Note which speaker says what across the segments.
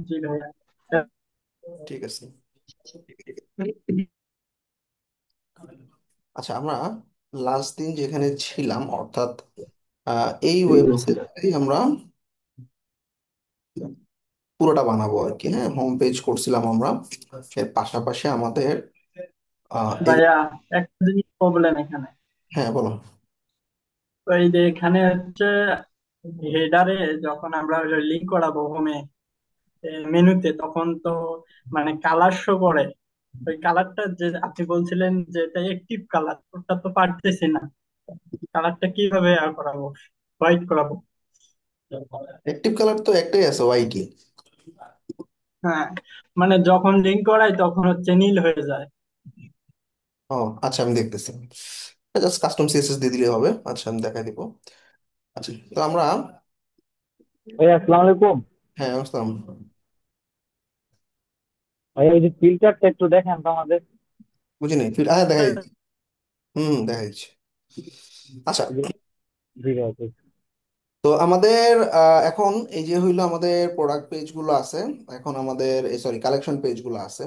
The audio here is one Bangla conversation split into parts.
Speaker 1: জি ভাইয়া।
Speaker 2: ঠিক আছে। আচ্ছা, আমরা লাস্ট দিন যেখানে ছিলাম, অর্থাৎ এই ওয়েবসাইটটাই আমরা পুরোটা বানাবো আর কি। হ্যাঁ, হোম পেজ করছিলাম আমরা। এর পাশাপাশি আমাদের এই যে,
Speaker 1: ভাইয়া, একটা জিনিস প্রবলেম এখানে।
Speaker 2: হ্যাঁ বলো।
Speaker 1: তো এই যে এখানে হচ্ছে হেডারে যখন আমরা লিঙ্ক করাবো হোমে মেনুতে, তখন তো মানে কালার শো করে। ওই কালারটা যে আপনি বলছিলেন যে এটা অ্যাক্টিভ কালার, ওটা তো পারতেছি না। কালারটা কিভাবে করাবো, হোয়াইট করাবো?
Speaker 2: অ্যাক্টিভ কালার তো একটাই আছে, ওয়াইটি।
Speaker 1: হ্যাঁ, মানে যখন লিঙ্ক করাই তখন হচ্ছে নীল হয়ে যায়।
Speaker 2: ও আচ্ছা, আমি দেখতেছি। জাস্ট কাস্টম সিএসএস দিয়ে দিলে হবে। আচ্ছা, আমি দেখাই দিব। আচ্ছা, তো আমরা,
Speaker 3: ভাই আসসালামু আলাইকুম।
Speaker 2: হ্যাঁ বুঝলাম।
Speaker 3: ভাই ওই যে ফিল্টারটা একটু দেখেন তো আমাদের।
Speaker 2: বুঝিনি, হ্যাঁ দেখাই দিচ্ছি। হুম, দেখাই দিচ্ছি। আচ্ছা,
Speaker 3: এই যে, ঠিক আছে।
Speaker 2: তো আমাদের এখন এই যে হইলো আমাদের প্রোডাক্ট পেজ গুলো আছে। এখন আমাদের সরি, কালেকশন পেজ গুলো আছে।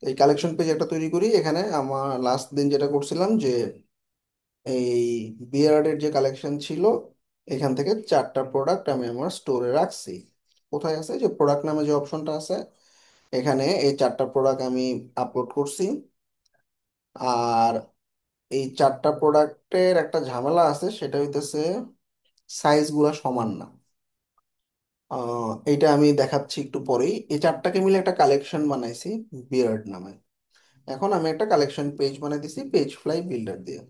Speaker 2: এই কালেকশন পেজ একটা তৈরি করি। এখানে আমার লাস্ট দিন যেটা করছিলাম যে এই বিয়ার্ডের যে কালেকশন ছিল, এখান থেকে 4টা প্রোডাক্ট আমি আমার স্টোরে রাখছি। কোথায় আছে, যে প্রোডাক্ট নামে যে অপশনটা আছে, এখানে এই 4টা প্রোডাক্ট আমি আপলোড করছি। আর এই 4টা প্রোডাক্টের একটা ঝামেলা আছে, সেটা হইতেছে সাইজ গুলা সমান না। এইটা আমি দেখাচ্ছি একটু পরেই। এই 4টাকে মিলে একটা কালেকশন বানাইছি বিয়ার্ড নামে। এখন আমি একটা কালেকশন পেজ বানাই দিছি পেজ ফ্লাই বিল্ডার দিয়ে।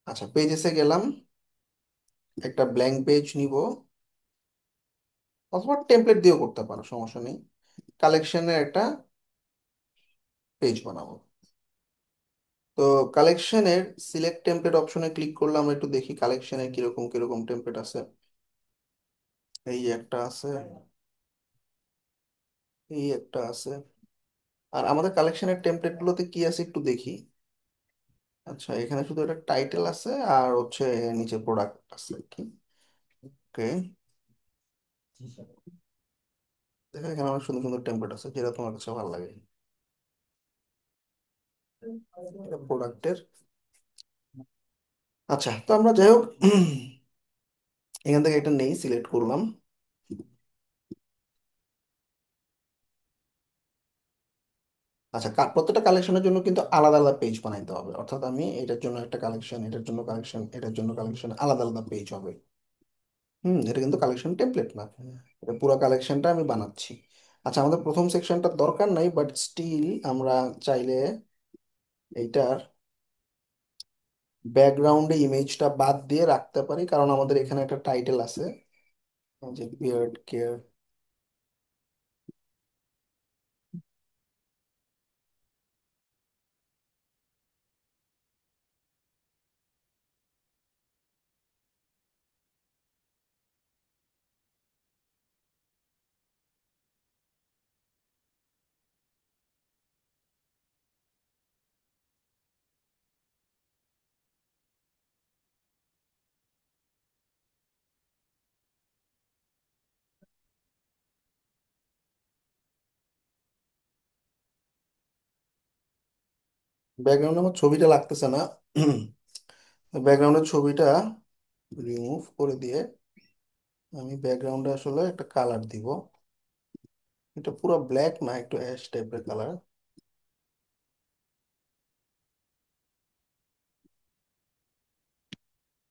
Speaker 2: আচ্ছা, পেজেসে গেলাম, একটা ব্ল্যাঙ্ক পেজ নিব, অথবা টেমপ্লেট দিয়েও করতে পারো, সমস্যা নেই। কালেকশনের একটা পেজ বানাবো। তো কালেকশনের সিলেক্ট টেমপ্লেট অপশনে ক্লিক করলে আমরা একটু দেখি কালেকশনের কিরকম কিরকম টেমপ্লেট আছে। এই একটা আছে, এই একটা আছে। আর আমাদের কালেকশনের টেমপ্লেট গুলোতে কি আছে একটু দেখি। আচ্ছা, এখানে শুধু একটা টাইটেল আছে, আর হচ্ছে নিচে প্রোডাক্ট আছে কি। ওকে, দেখো এখানে অনেক সুন্দর সুন্দর টেমপ্লেট আছে, যেটা তোমার কাছে ভালো লাগে। এটা প্রোডাক্টের। আচ্ছা, তো আমরা যাই হোক, এখান থেকে একটা নেই, সিলেক্ট করলাম। আচ্ছা, প্রত্যেকটা কালেকশনের জন্য কিন্তু আলাদা আলাদা পেজ বানাইতে হবে। অর্থাৎ আমি এটার জন্য একটা কালেকশন, এটার জন্য কালেকশন, এটার জন্য কালেকশন, আলাদা আলাদা পেজ হবে। এটা কিন্তু কালেকশন টেমপ্লেট না, এটা পুরো কালেকশনটা আমি বানাচ্ছি। আচ্ছা, আমাদের প্রথম সেকশনটা দরকার নাই, বাট স্টিল আমরা চাইলে এইটার ব্যাকগ্রাউন্ডে ইমেজটা বাদ দিয়ে রাখতে পারি, কারণ আমাদের এখানে একটা টাইটেল আছে, যে বিয়ার্ড কেয়ার। ব্যাকগ্রাউন্ডে আমার ছবিটা লাগতেছে না। ব্যাকগ্রাউন্ডের ছবিটা রিমুভ করে দিয়ে আমি ব্যাকগ্রাউন্ডে আসলে একটা কালার দিব। এটা পুরো ব্ল্যাক না, একটু অ্যাশ টাইপের কালার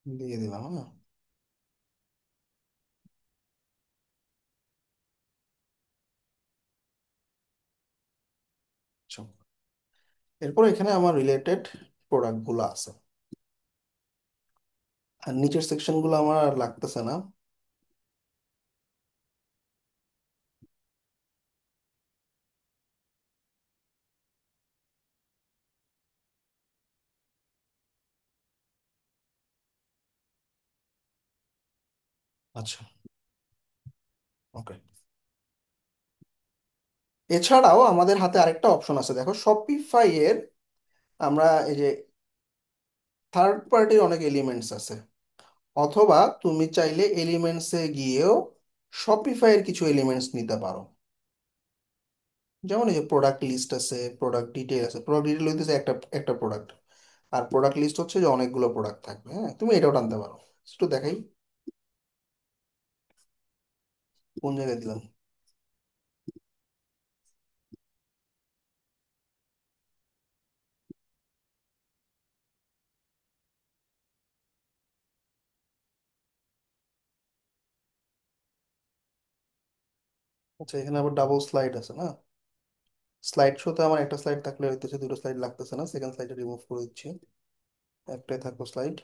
Speaker 2: দিয়ে দিলাম। হ্যাঁ, আচ্ছা। এরপর এখানে আমার রিলেটেড প্রোডাক্ট গুলো আছে, আর নিচের সেকশন গুলো আমার আর লাগতেছে না। আচ্ছা, ওকে। এছাড়াও আমাদের হাতে আরেকটা অপশন আছে, দেখো শপিফাই এর। আমরা এই যে থার্ড পার্টির অনেক এলিমেন্টস আছে, অথবা তুমি চাইলে এলিমেন্টসে গিয়েও শপিফাইয়ের কিছু এলিমেন্টস নিতে পারো। যেমন এই যে প্রোডাক্ট লিস্ট আছে, প্রোডাক্ট ডিটেল আছে। প্রোডাক্ট ডিটেল হইতেছে একটা একটা প্রোডাক্ট, আর প্রোডাক্ট লিস্ট হচ্ছে যে অনেকগুলো প্রোডাক্ট থাকবে। হ্যাঁ, তুমি এটাও টানতে পারো। একটু দেখাই কোন জায়গায় দিলাম। আচ্ছা, এখানে আবার ডাবল স্লাইড আছে না? স্লাইড শোতে আমার একটা স্লাইড থাকলে হইতেছে, দুটো স্লাইড লাগতেছে না। সেকেন্ড স্লাইডে রিমুভ করে দিচ্ছি, একটাই থাকবো স্লাইড।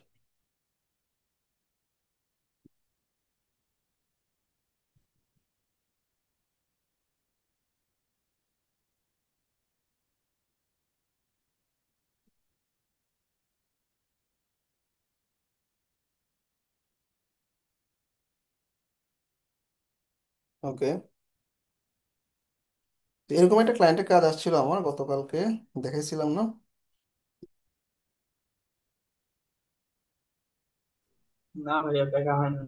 Speaker 2: ওকে, এরকম একটা ক্লায়েন্টের কাজ আসছিল আমার গতকালকে, দেখাইছিলাম না?
Speaker 1: না ভাইয়া, দেখা হয়নি।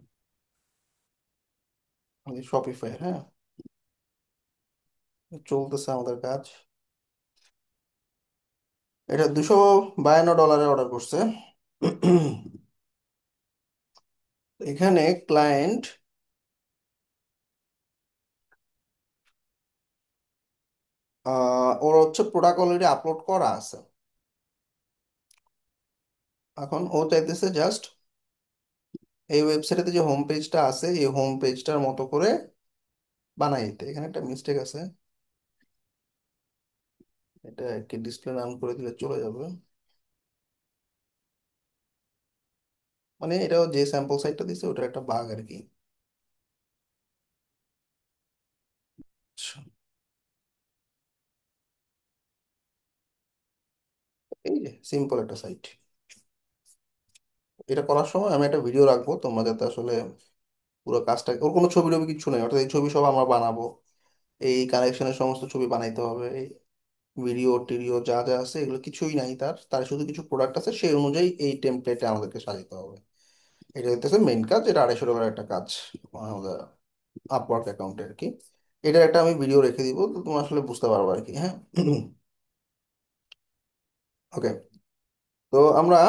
Speaker 2: শপিফাই, হ্যাঁ, চলতেছে আমাদের কাজ। এটা $252 অর্ডার করছে। এখানে ক্লায়েন্ট ওর হচ্ছে প্রোডাক্ট অলরেডি আপলোড করা আছে। এখন ও চাইতেছে জাস্ট এই ওয়েবসাইটে যে হোম পেজটা আছে, এই হোম পেজটার মতো করে বানাই দিতে। এখানে একটা মিস্টেক আছে, এটা কি ডিসপ্লে নাম করে দিলে চলে যাবে? মানে এটাও যে স্যাম্পল সাইটটা দিছে ওটার একটা বাগ আর কি। আচ্ছা, এই যে সিম্পল একটা সাইট। এটা করার সময় আমি একটা ভিডিও রাখবো, তোমরা যাতে আসলে পুরো কাজটা, ওর কোনো ছবি টবি কিছু নেই, অর্থাৎ এই ছবি সব আমরা বানাবো। এই কালেকশনের সমস্ত ছবি বানাইতে হবে, এই ভিডিও টিডিও যা যা আছে এগুলো কিছুই নাই। তার তার শুধু কিছু প্রোডাক্ট আছে, সেই অনুযায়ী এই টেমপ্লেটে আমাদেরকে সাজাতে হবে। এটা হচ্ছে মেইন কাজ, এটা $250 একটা কাজ আমাদের আপওয়ার্ক অ্যাকাউন্টে আর কি। এটার একটা আমি ভিডিও রেখে দিব, তো তুমি আসলে বুঝতে পারবে আর কি। হ্যাঁ, ওকে। তো আমরা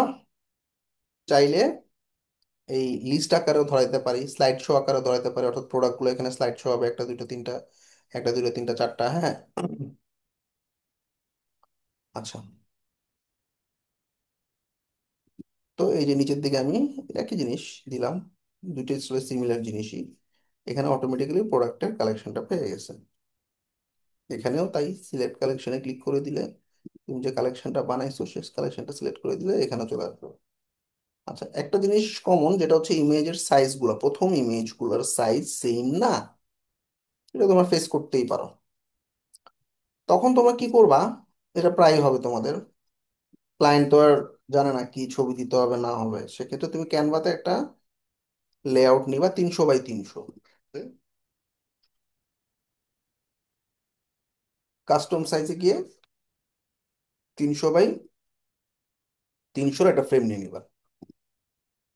Speaker 2: চাইলে এই লিস্ট আকারেও ধরাইতে পারি, স্লাইড শো আকারে ধরাইতে পারি। অর্থাৎ প্রোডাক্টগুলো এখানে স্লাইড শো হবে, একটা দুইটা তিনটা, একটা দুইটা তিনটা চারটা। হ্যাঁ, আচ্ছা। তো এই যে নিচের দিকে আমি একই জিনিস দিলাম, দুইটা আসলে সিমিলার জিনিসই। এখানে অটোমেটিক্যালি প্রোডাক্টের কালেকশনটা পেয়ে গেছে। এখানেও তাই, সিলেক্ট কালেকশনে ক্লিক করে দিলে তুমি যে কালেকশনটা বানাইছো সেই কালেকশনটা সিলেক্ট করে দিলে এখানে চলে আসবে। আচ্ছা, একটা জিনিস কমন, যেটা হচ্ছে ইমেজের সাইজ গুলা, প্রথম ইমেজ গুলার সাইজ সেম না। এটা তোমরা ফেস করতেই পারো। তখন তোমরা কি করবা? এটা প্রায় হবে তোমাদের। ক্লায়েন্ট তো আর জানে না কি ছবি দিতে হবে না হবে, সেক্ষেত্রে তুমি ক্যানভাতে একটা লেআউট নিবা 300 বাই 300। কাস্টম সাইজে গিয়ে 300 বাই 300 একটা ফ্রেম নিয়ে নিবা।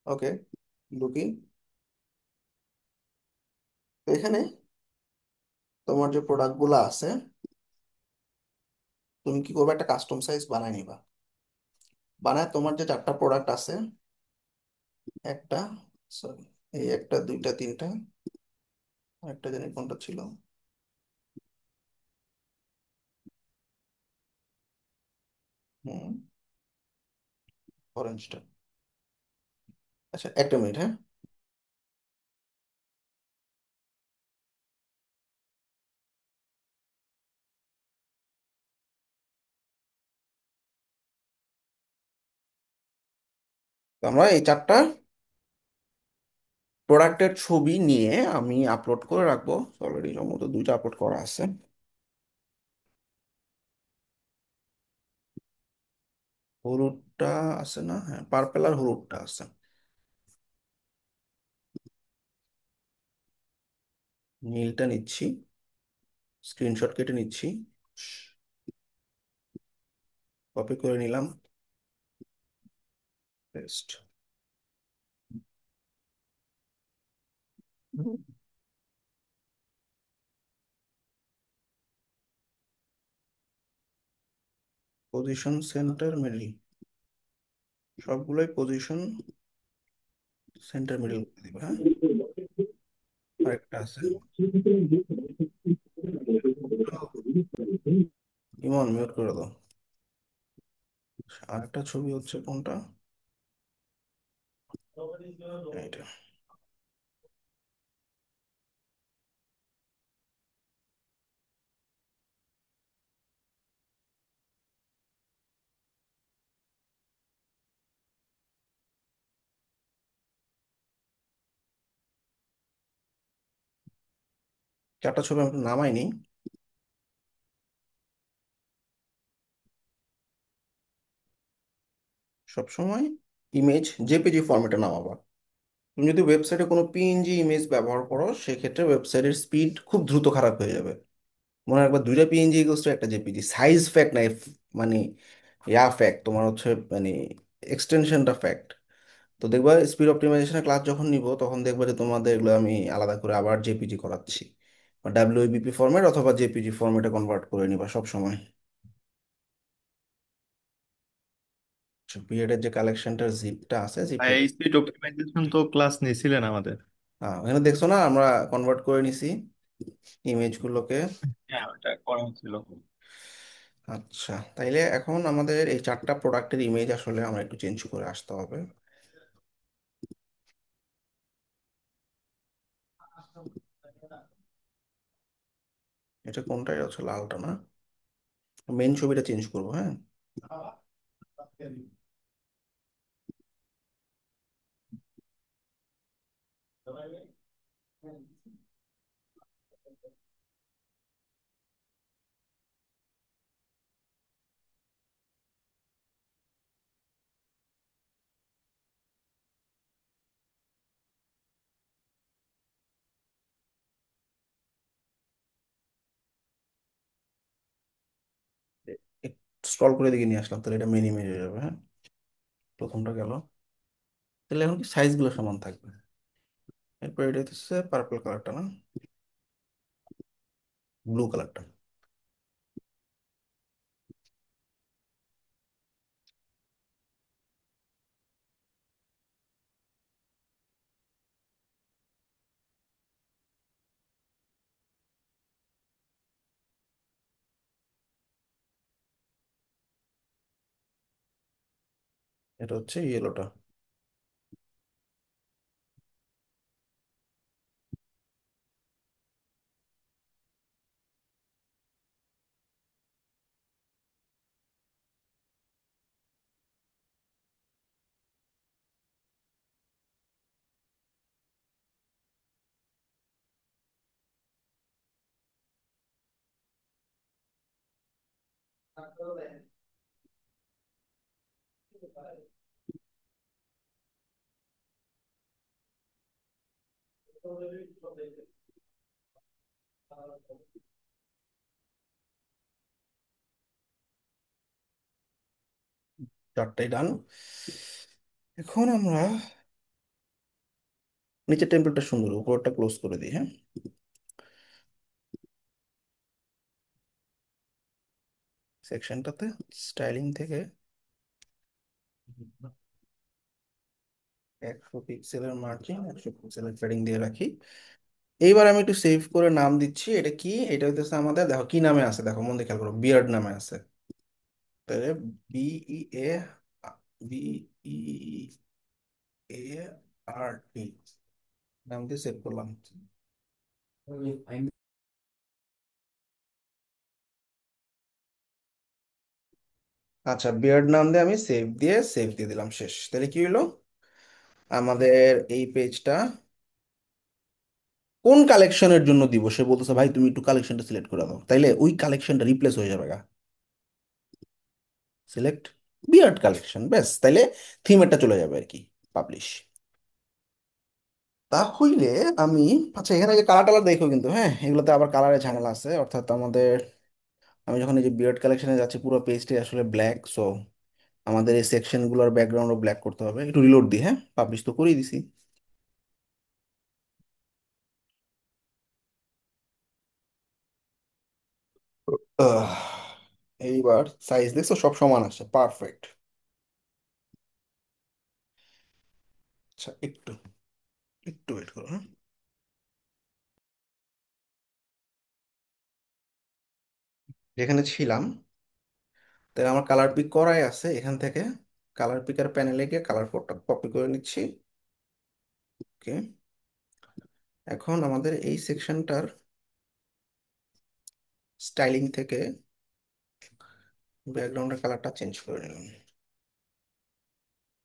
Speaker 2: ওকে, লুকিং। তো এখানে তোমার যে প্রোডাক্ট গুলো আছে, তুমি কি করবে? একটা কাস্টম সাইজ বানায় নিবা। বানায় তোমার যে চারটা প্রোডাক্ট আছে, একটা, সরি, এই একটা দুইটা তিনটা, একটা জানি কোনটা ছিল, হুম, অরেঞ্জটা। আচ্ছা, একটা মিনিট, হ্যাঁ। তো আমরা এই চারটা প্রোডাক্টের ছবি নিয়ে আমি আপলোড করে রাখবো। অলরেডি সম্ভবত দুইটা আপলোড করা আছে। হলুদটা আছে না? হ্যাঁ, পার্পেল আর হলুদটা আছে। নীলটা নিচ্ছি, স্ক্রিনশট কেটে নিচ্ছি, কপি করে নিলাম, পেস্ট। পজিশন সেন্টার মিডল, সবগুলোই পজিশন সেন্টার মিডল করে দিবে, হ্যাঁ। আরেকটা আছে, ইমন মিউট করে দাও। আরেকটা ছবি হচ্ছে কোনটা, এইটা। চারটা ছবি আমি একটু নামাইনি। সবসময় ইমেজ জেপিজি ফরম্যাটে নামাবা। তুমি যদি ওয়েবসাইটে কোনো পিএনজি ইমেজ ব্যবহার করো, সেক্ষেত্রে ওয়েবসাইটের স্পিড খুব দ্রুত খারাপ হয়ে যাবে। মনে রাখবা, দুইটা পিএনজি ইকুয়ালস টু একটা জেপিজি। সাইজ ফ্যাক্ট নাই, মানে ফ্যাক্ট তোমার হচ্ছে, মানে এক্সটেনশনটা ফ্যাক্ট। তো দেখবা স্পিড অপটিমাইজেশনের ক্লাস যখন নিব, তখন দেখবা যে তোমাদের এগুলো আমি আলাদা করে আবার জেপিজি করাচ্ছি। ডাব্লিউবিপি ফরম্যাট অথবা জেপিজি ফরম্যাটে কনভার্ট করে নিবা সব সময়। পিরিয়ডের যে কালেকশনটার জিপটা আছে,
Speaker 4: ভাই,
Speaker 2: জিপটা
Speaker 4: এই স্পিড অপটিমাইজেশন তো ক্লাস নিয়েছিলেন আমাদের।
Speaker 2: এখানে দেখছো না, আমরা কনভার্ট করে নিছি ইমেজগুলোকে।
Speaker 4: হ্যাঁ, ওটা করা হচ্ছিল।
Speaker 2: আচ্ছা, তাইলে এখন আমাদের এই চারটা প্রোডাক্টের ইমেজ আসলে আমরা একটু চেঞ্জ করে আসতে হবে। এটা কোনটাই হচ্ছে, লালটা না? মেইন ছবিটা চেঞ্জ করবো, হ্যাঁ। স্ক্রল করে দিকে নিয়ে আসলাম, তাহলে এটা মেন ইমেজ হয়ে যাবে, হ্যাঁ। প্রথমটা গেল। তাহলে এখন কি সাইজ গুলো সমান থাকবে। এরপর এটা হচ্ছে পার্পল কালারটা না, ব্লু কালারটা। এটা হচ্ছে ইয়েলোটা। চারটাই ডান। এখন আমরা নিচের টেম্পলেটটা সুন্দর, উপরটা ক্লোজ করে দিই, হ্যাঁ। সেকশনটাতে স্টাইলিং থেকে 100 পিক্সেলের মার্জিন, 100 পিক্সেলের প্যাডিং দিয়ে রাখি। এইবার আমি একটু সেভ করে নাম দিচ্ছি। এটা কি, এটা হইতেছে আমাদের, দেখো কি নামে আছে, দেখো মন দিয়ে খেয়াল করো, বিয়ার্ড নামে আছে। তাহলে বিই এ, BEARD নাম দিয়ে সেভ করলাম। আচ্ছা, বিয়ার্ড নাম দিয়ে আমি সেভ দিয়ে দিলাম, শেষ। তাহলে কি হলো, আমাদের এই পেজটা কোন কালেকশনের জন্য দিব, সে বলতেছে ভাই তুমি একটু কালেকশনটা সিলেক্ট করে দাও, তাইলে ওই কালেকশনটা রিপ্লেস হয়ে যাবে। সিলেক্ট বিয়ার্ড কালেকশন, ব্যাস, তাইলে থিমেরটা চলে যাবে আর কি, পাবলিশ। তা হইলে আমি, আচ্ছা এখানে যে কালার টালার দেখো কিন্তু, হ্যাঁ, এগুলোতে আবার কালারের ঝামেলা আছে। অর্থাৎ আমাদের, আমি যখন এই যে বিয়ার্ড কালেকশনে যাচ্ছি, পুরো পেজটাই আসলে ব্ল্যাক। সো আমাদের এই সেকশনগুলোর ব্যাকগ্রাউন্ডও ব্ল্যাক করতে হবে। একটু রিলোড দিই, হ্যাঁ, পাবলিশ তো করেই দিছি। আহ, এইবার সাইজ দেখছো সব সমান আসছে, পারফেক্ট। আচ্ছা, একটু একটু ওয়েট করো, হ্যাঁ। যেখানে ছিলাম, তাহলে আমার কালার পিক করাই আছে এখান থেকে। কালার পিকার প্যানেলে গিয়ে কালার কোডটা কপি করে নিচ্ছি। ওকে, এখন আমাদের এই সেকশনটার স্টাইলিং থেকে ব্যাকগ্রাউন্ডের কালারটা চেঞ্জ করে নিলাম।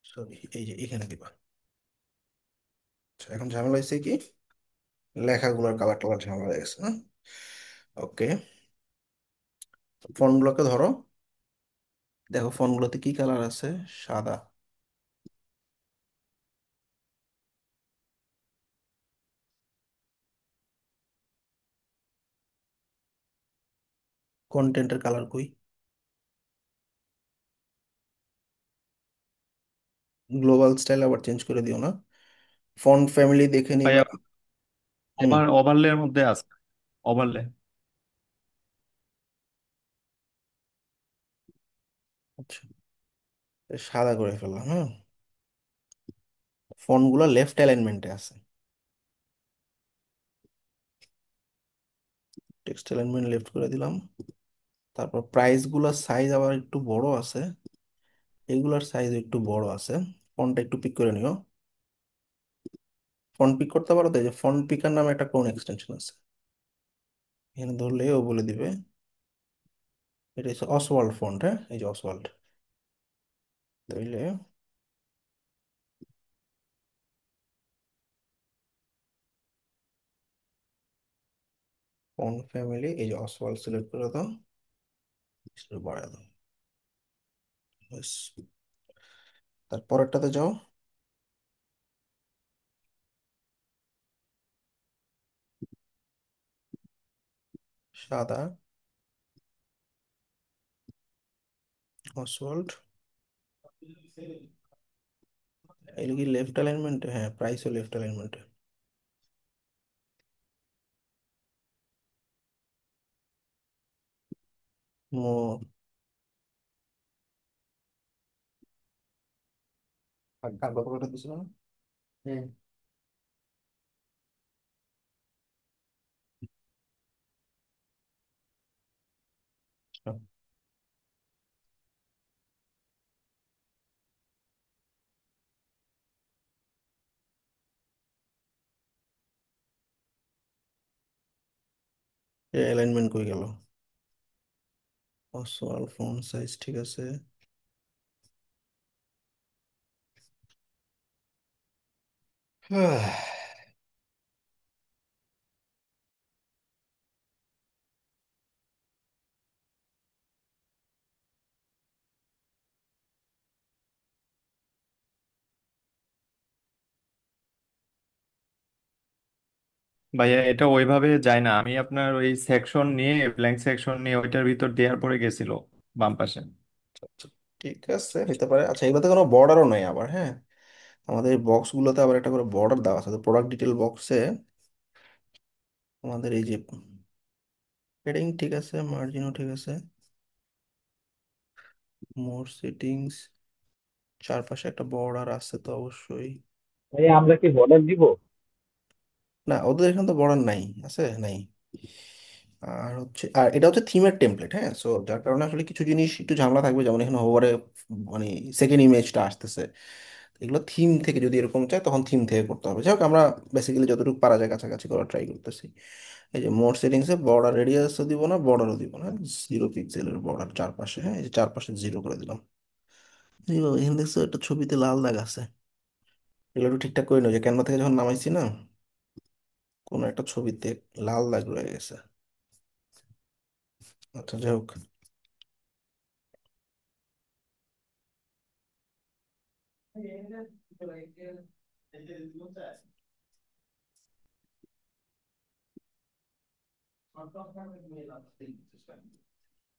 Speaker 2: সরি, এই যে এখানে দিবা। আচ্ছা, এখন ঝামেলা হয়েছে কি, লেখাগুলোর কালার টালার ঝামেলা হয়ে গেছে না। ওকে, ফন্টগুলোকে ধরো, দেখো ফন্টগুলোতে কি কালার আছে, সাদা। কন্টেন্টের কালার কই, গ্লোবাল স্টাইল আবার চেঞ্জ করে দিও না। ফন্ট ফ্যামিলি দেখে নিবা।
Speaker 4: ভাইয়া
Speaker 2: হুম।
Speaker 4: ওভারলের মধ্যে আছে, ওভারলে।
Speaker 2: আচ্ছা, সাদা করে ফেললাম, হ্যাঁ। ফন্টগুলো লেফট অ্যালাইনমেন্টে আছে, টেক্সট অ্যালাইনমেন্ট লেফট করে দিলাম। তারপর প্রাইস গুলোর সাইজ আবার একটু বড় আছে, এগুলার সাইজ একটু বড় আছে। ফন্টটা একটু পিক করে নিও। ফন্ট পিক করতে পারো তো, এই যে ফন্ট পিকার নামে একটা কোন এক্সটেনশন আছে, এখানে ধরলে ও বলে দিবে। এটা হচ্ছে অসওয়াল্ড ফন্ট, হ্যাঁ, এই যে অসওয়াল্ড। তাইলে ফন্ট ফ্যামিলি, এই যে অসওয়াল্ড সিলেক্ট করে দাও, একটু বাড়ায় দাও। ব্যাস। তারপরেরটাতে যাও, সাদা, অসওয়াল্ড। এগুলো কি লেফট অ্যালাইনমেন্টে? হ্যাঁ, প্রাইসও লেফট অ্যালাইনমেন্টে। মোর, আর আর কত করে দিছিল না? হুম। অ্যালাইনমেন্ট কই গেল? অসওয়াল্ড ফন্ট সাইজ ঠিক আছে।
Speaker 4: ভাইয়া এটা ওইভাবে যায় না, আমি আপনার ওই সেকশন নিয়ে, ব্ল্যাঙ্ক সেকশন নিয়ে ওইটার ভিতর দেওয়ার পরে গেছিল বাম পাশে।
Speaker 2: আচ্ছা, ঠিক আছে, হইতে পারে। আচ্ছা, এগুলোতে কোনো বর্ডারও নাই আবার, হ্যাঁ। আমাদের এই বক্স গুলোতে আবার একটা করে বর্ডার দেওয়া আছে, প্রোডাক্ট ডিটেল বক্সে আমাদের এই যে হেডিং ঠিক আছে, মার্জিনও ঠিক আছে, মোর সেটিংস, চারপাশে একটা বর্ডার আছে তো অবশ্যই।
Speaker 3: ভাই আমরা কি বর্ডার দিব?
Speaker 2: না, ওদের এখানে তো বর্ডার নাই, আছে নাই। আর হচ্ছে, আর এটা হচ্ছে থিমের টেমপ্লেট, হ্যাঁ। সো যার কারণে আসলে কিছু জিনিস একটু ঝামেলা থাকবে, যেমন এখানে হোভারে মানে সেকেন্ড ইমেজটা আসতেছে। এগুলো থিম থেকে যদি এরকম চাই তখন থিম থেকে করতে হবে। যাই হোক, আমরা বেসিক্যালি যতটুকু পারা যায় কাছাকাছি করার ট্রাই করতেছি। এই যে মোড সেটিংসে বর্ডার রেডিয়াসও দিব না, বর্ডারও দিব না, 0 পিক্সেলের বর্ডার চারপাশে, হ্যাঁ, এই যে চারপাশে 0 করে দিলাম। এখানে দেখছো একটা ছবিতে লাল দাগ আছে, এগুলো একটু ঠিকঠাক করে নিও, যে ক্যানভা থেকে যখন নামাইছি না, কোনো একটা ছবিতে লাল দাগ রয়ে গেছে। আচ্ছা, যাই হোক।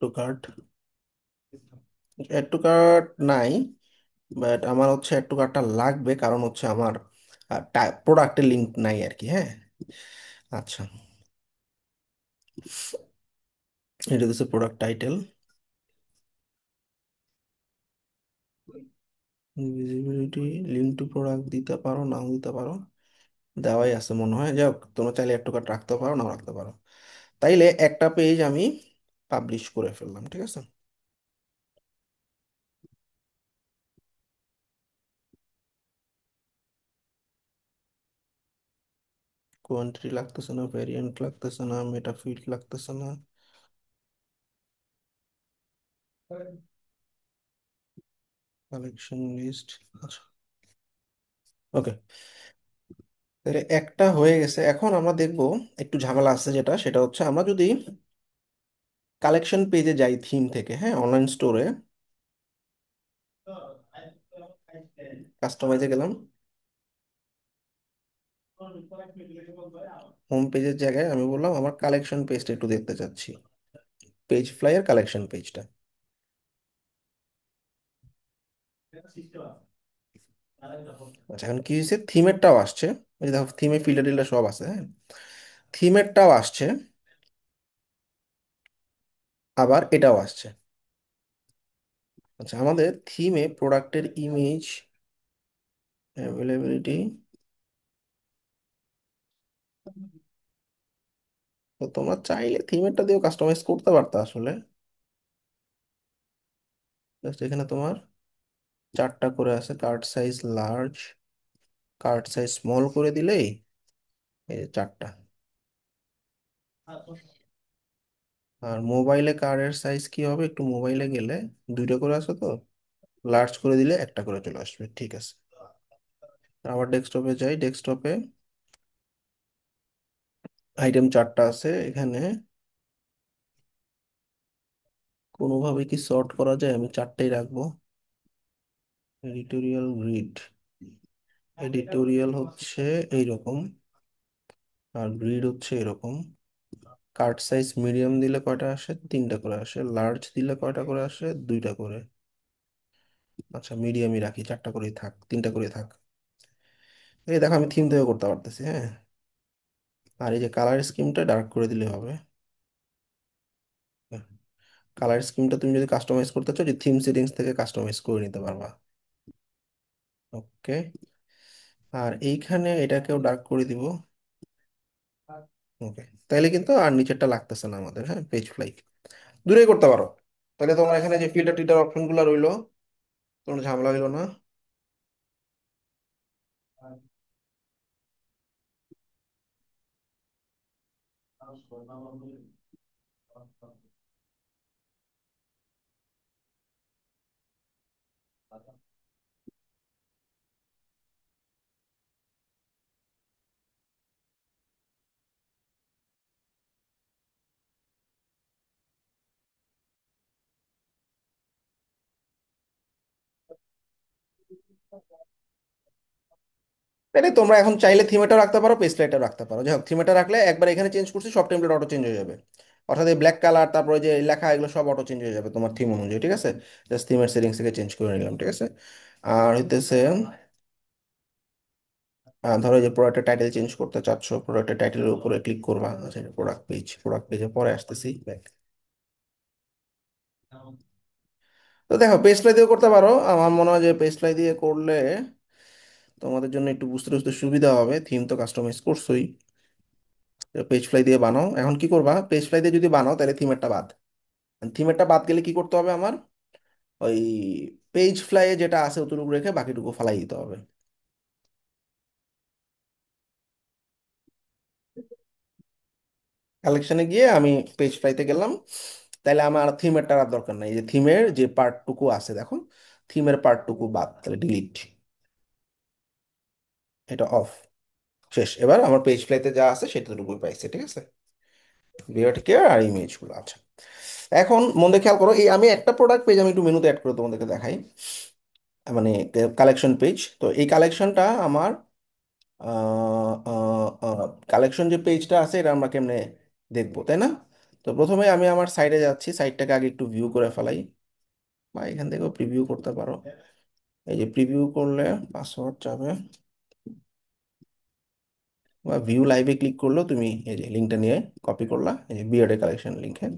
Speaker 2: To cart, add to cart নাই, বাট আমার হচ্ছে অ্যাড টু কার্টটা লাগবে, কারণ হচ্ছে আমার প্রোডাক্টের লিঙ্ক নাই আর কি, হ্যাঁ। আচ্ছা, এটা হচ্ছে product title. Visibility, link to product দিতে পারো, নাও দিতে পারো, দেওয়াই আছে মনে হয়। যাই হোক, তোমরা চাইলে একটু কাট রাখতে পারো, নাও রাখতে পারো। তাইলে একটা পেজ আমি পাবলিশ করে ফেললাম, ঠিক আছে। কোয়ান্টিটি লাগতেছে না, ভ্যারিয়েন্ট লাগতেছে না, মেটাফিট লাগতেছে না। কালেকশন লিস্ট, আচ্ছা, ওকে। তাহলে একটা হয়ে গেছে। এখন আমরা দেখবো একটু ঝামেলা আছে, যেটা সেটা হচ্ছে আমরা যদি কালেকশন পেজে যাই থিম থেকে, হ্যাঁ, অনলাইন স্টোরে কাস্টমাইজে গেলাম, হোম পেজের জায়গায় আমি বললাম আমার কালেকশন পেজটা একটু দেখতে চাচ্ছি, পেজ ফ্লাইয়ের কালেকশন পেজটা। আচ্ছা, এখন কি হয়েছে, থিমেরটাও আসছে। এই যে দেখো, থিমে ফিল্টার টিল্টার সব আছে, হ্যাঁ, থিমেরটাও আসছে, আবার এটাও আসছে। আচ্ছা, আমাদের থিমে প্রোডাক্টের ইমেজ, অ্যাভেলেবিলিটি, তো তোমরা চাইলে থিমেরটা দিয়েও কাস্টমাইজ করতে পারতো আসলে। জাস্ট এখানে তোমার চারটা করে আছে, cart size large, cart size small করে দিলেই এই যে চারটা। আর মোবাইলে কার্ডের সাইজ কি হবে, একটু মোবাইলে গেলে দুইটা করে আছে তো, লার্জ করে দিলে একটা করে চলে আসবে, ঠিক আছে। আবার ডেস্কটপে যাই, ডেস্কটপে আইটেম চারটা আছে এখানে, কোনোভাবে কি সর্ট করা যায়, আমি চারটেই রাখবো। এডিটোরিয়াল গ্রিড, এডিটোরিয়াল হচ্ছে এইরকম, আর গ্রিড হচ্ছে এরকম। কার্ট সাইজ মিডিয়াম দিলে কয়টা আসে, তিনটা করে আসে। লার্জ দিলে কয়টা করে আসে, দুইটা করে। আচ্ছা, মিডিয়ামই রাখি, চারটা করেই থাক, তিনটা করে থাক। এই দেখো, আমি থিম থেকে করতে পারতেছি, হ্যাঁ। আর এই যে কালার স্কিমটা ডার্ক করে দিলে হবে। কালার স্কিমটা তুমি যদি কাস্টমাইজ করতে চাও, যে থিম সেটিংস থেকে কাস্টমাইজ করে নিতে পারবা। ওকে। আর এইখানে এটাকেও ডার্ক করে দিব। ওকে, তাইলে কিন্তু আর নিচেরটা লাগতেছে না আমাদের, হ্যাঁ, পেজ ফ্লাই দূরে করতে পারো। তাহলে তোমার এখানে যে ফিল্টার টিল্টার অপশন গুলো রইলো, তোমার ঝামেলা হইলো না। তাহলে তোমরা এখন চাইলে থিমেটাও রাখতে পারো, পেজ লাইটটাও রাখতে পারো। যাই হোক, থিমেটা রাখলে একবার এখানে চেঞ্জ করছি, সব টেমপ্লেট অটো চেঞ্জ হয়ে যাবে। অর্থাৎ এই ব্ল্যাক কালার, তারপরে যে লেখা, এগুলো সব অটো চেঞ্জ হয়ে যাবে তোমার থিম অনুযায়ী, ঠিক আছে। জাস্ট থিমের সেটিংস থেকে চেঞ্জ করে নিলাম, ঠিক আছে। আর হইতেছে ধরো এই যে প্রোডাক্টের টাইটেল চেঞ্জ করতে চাচ্ছ, প্রোডাক্টের টাইটেলের উপরে ক্লিক করবা। আচ্ছা, প্রোডাক্ট পেজ, প্রোডাক্ট পেজে পরে আসতেছি back। তো দেখো, পেজ ফ্লাই দিয়েও করতে পারো। আমার মনে হয় যে পেজ ফ্লাই দিয়ে করলে তোমাদের জন্য একটু বুঝতে বুঝতে সুবিধা হবে। থিম তো কাস্টমাইজ করছোই, পেজ ফ্লাই দিয়ে বানাও। এখন কি করবা, পেজ ফ্লাই দিয়ে যদি বানাও তাহলে থিমেরটা বাদ, থিমেরটা বাদ গেলে কি করতে হবে আমার, ওই পেজ ফ্লাইয়ে যেটা আছে অতটুকু রেখে বাকিটুকু ফালাই দিতে হবে। কালেকশনে গিয়ে আমি পেজ ফ্লাইতে গেলাম, তাহলে আমার থিমেরটা আর দরকার নাই। এই যে থিমের যে পার্টটুকু আছে দেখো, থিমের পার্টটুকু বাদ, তাহলে ডিলিট, এটা অফ, শেষ। এবার আমার পেজ ফ্লাইতে যা আছে সেটাটুকুই পাইছে, ঠিক আছে। ভিডিওটি কেয়ার আর ইমেজগুলো, আচ্ছা। এখন মন দিয়ে খেয়াল করো, এই আমি একটা প্রোডাক্ট পেজ আমি একটু মেনুতে অ্যাড করে তোমাদেরকে দেখাই, মানে কালেকশন পেজ। তো এই কালেকশনটা আমার কালেকশন যে পেজটা আছে, এটা আমরা কেমনে দেখবো, তাই না? তো প্রথমে আমি আমার সাইটে যাচ্ছি, সাইটটাকে আগে একটু ভিউ করে ফেলাই, বা এখান থেকেও প্রিভিউ করতে পারো। এই যে প্রিভিউ করলে পাসওয়ার্ড যাবে, বা ভিউ লাইভে ক্লিক করলেও তুমি এই যে লিঙ্কটা নিয়ে কপি করলা, এই যে বিয়ার্ডের কালেকশন লিঙ্ক, হ্যাঁ।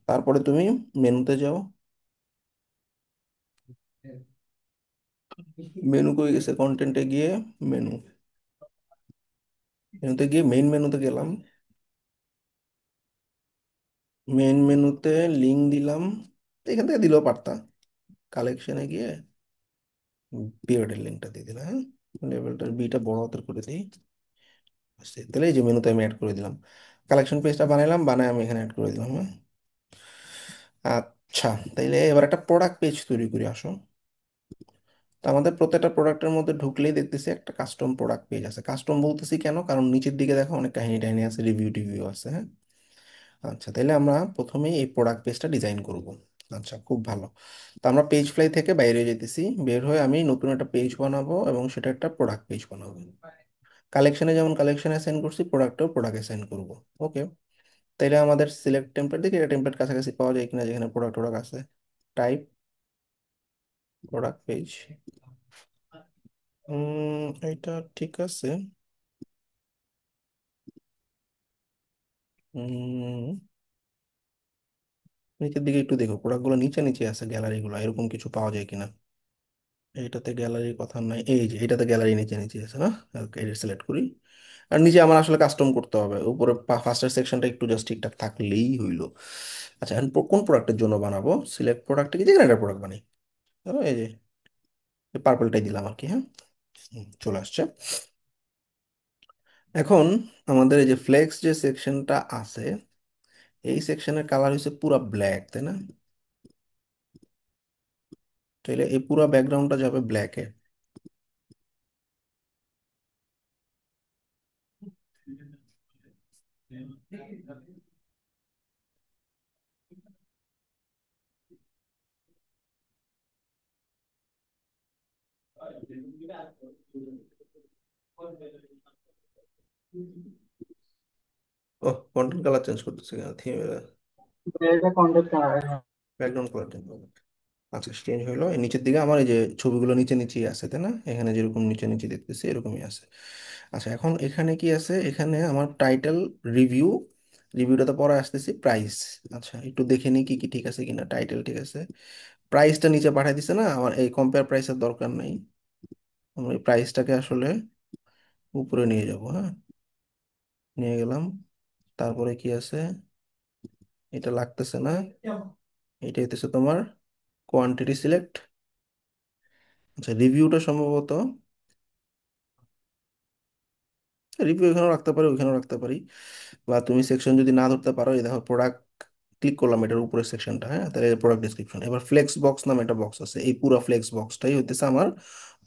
Speaker 2: তারপরে তুমি মেনুতে যাও। মেনু কই গেছে, কন্টেন্টে গিয়ে মেনু, মেনুতে গিয়ে মেইন মেনুতে গেলাম। মেইন মেনুতে লিঙ্ক দিলাম, এখান থেকে দিলেও পারতা। কালেকশনে গিয়ে বিয়ার্ডের লিঙ্কটা দিয়ে দিলাম, হ্যাঁ। লেভেলটার বিটা বড় হাতের করে দিই। আচ্ছা, তাহলে এই যে মেনুতে আমি অ্যাড করে দিলাম, কালেকশন পেজটা বানাইলাম, বানায় আমি এখানে অ্যাড করে দিলাম, হ্যাঁ। আচ্ছা, তাইলে এবার একটা প্রোডাক্ট পেজ তৈরি করি, আসো। তো আমাদের প্রত্যেকটা প্রোডাক্টের মধ্যে ঢুকলেই দেখতেছি একটা কাস্টম প্রোডাক্ট পেজ আছে। কাস্টম বলতেছি কেন, কারণ নিচের দিকে দেখো অনেক কাহিনী টাহিনী আছে, রিভিউ টিভিউ আছে, হ্যাঁ। আচ্ছা, তাহলে আমরা প্রথমেই এই প্রোডাক্ট পেজটা ডিজাইন করব। আচ্ছা, খুব ভালো। তো আমরা পেজ ফ্লাই থেকে বাইরে যেতেছি, বের হয়ে আমি নতুন একটা পেজ বানাবো এবং সেটা একটা প্রোডাক্ট পেজ বানাবো। কালেকশনে যেমন কালেকশনে অ্যাসাইন করছি, প্রোডাক্টেও প্রোডাক্ট অ্যাসাইন করব। ওকে। তাইলে আমাদের সিলেক্ট টেমপ্লেট দেখি, এটা টেমপ্লেট কাছাকাছি পাওয়া যায় কিনা, যেখানে প্রোডাক্ট প্রোডাক্ট আছে। টাইপ প্রোডাক্ট পেজ, এটা ঠিক আছে। উম, নিচের দিকে একটু দেখো, প্রোডাক্টগুলো নিচে নিচে আছে, গ্যালারিগুলো এরকম কিছু পাওয়া যায় কিনা। এইটাতে গ্যালারির কথা নাই, এই যে এটাতে গ্যালারি নিচে নিচে আছে না। এটা সিলেক্ট করি। আর নিচে আমার আসলে কাস্টম করতে হবে, উপরে ফার্স্টের সেকশনটা একটু জাস্ট ঠিকঠাক থাকলেই হইলো। আচ্ছা, এখন কোন প্রোডাক্টের জন্য বানাবো, সিলেক্ট প্রোডাক্টে কি, যেখানে একটা প্রোডাক্ট বানাই। ধরো এই যে পার্পলটাই দিলাম আর কি, হ্যাঁ। চলে আসছে। এখন আমাদের এই যে ফ্লেক্স যে সেকশনটা আছে, এই সেকশনের কালার হচ্ছে পুরা ব্ল্যাক, তাই না। তাহলে এই পুরা ব্যাকগ্রাউন্ডটা যাবে ব্ল্যাকে। ও, কন্টেন্ট কালার চেঞ্জ করতেছে কেন, থিম,
Speaker 1: এটা content colour.
Speaker 2: Background colour change হবে। আচ্ছা, চেঞ্জ হলো। এই নিচের দিকে আমার এই যে ছবিগুলো নিচে নিচেই আছে, তাই না, এখানে যেরকম নিচে নিচে দেখতেছি এরকমই আছে। আচ্ছা, এখন এখানে কি আছে, এখানে আমার টাইটেল, রিভিউ, রিভিউটা তো পরে আসতেছি, প্রাইস। আচ্ছা, একটু দেখে নিই কি কি ঠিক আছে কিনা। টাইটেল ঠিক আছে, প্রাইসটা নিচে পাঠিয়ে দিছে না, আমার এই কম্পেয়ার প্রাইসের দরকার নাই। আমরা এই প্রাইসটাকে আসলে উপরে নিয়ে যাব, হ্যাঁ। নিয়ে গেলাম। তারপরে কি আছে, এটা লাগতেছে না, এটা হইতেছে তোমার কোয়ান্টিটি সিলেক্ট। আচ্ছা, রিভিউটা সম্ভবত, রিভিউ এখানেও রাখতে পারি, ওইখানেও রাখতে পারি। বা তুমি সেকশন যদি না ধরতে পারো, এই দেখো প্রোডাক্ট, ক্লিক করলাম এটার উপরের সেকশনটা, হ্যাঁ, তাহলে প্রোডাক্ট ডিসক্রিপশন। এবার ফ্লেক্স বক্স নামে একটা বক্স আছে, এই পুরো ফ্লেক্স বক্সটাই হইতেছে আমার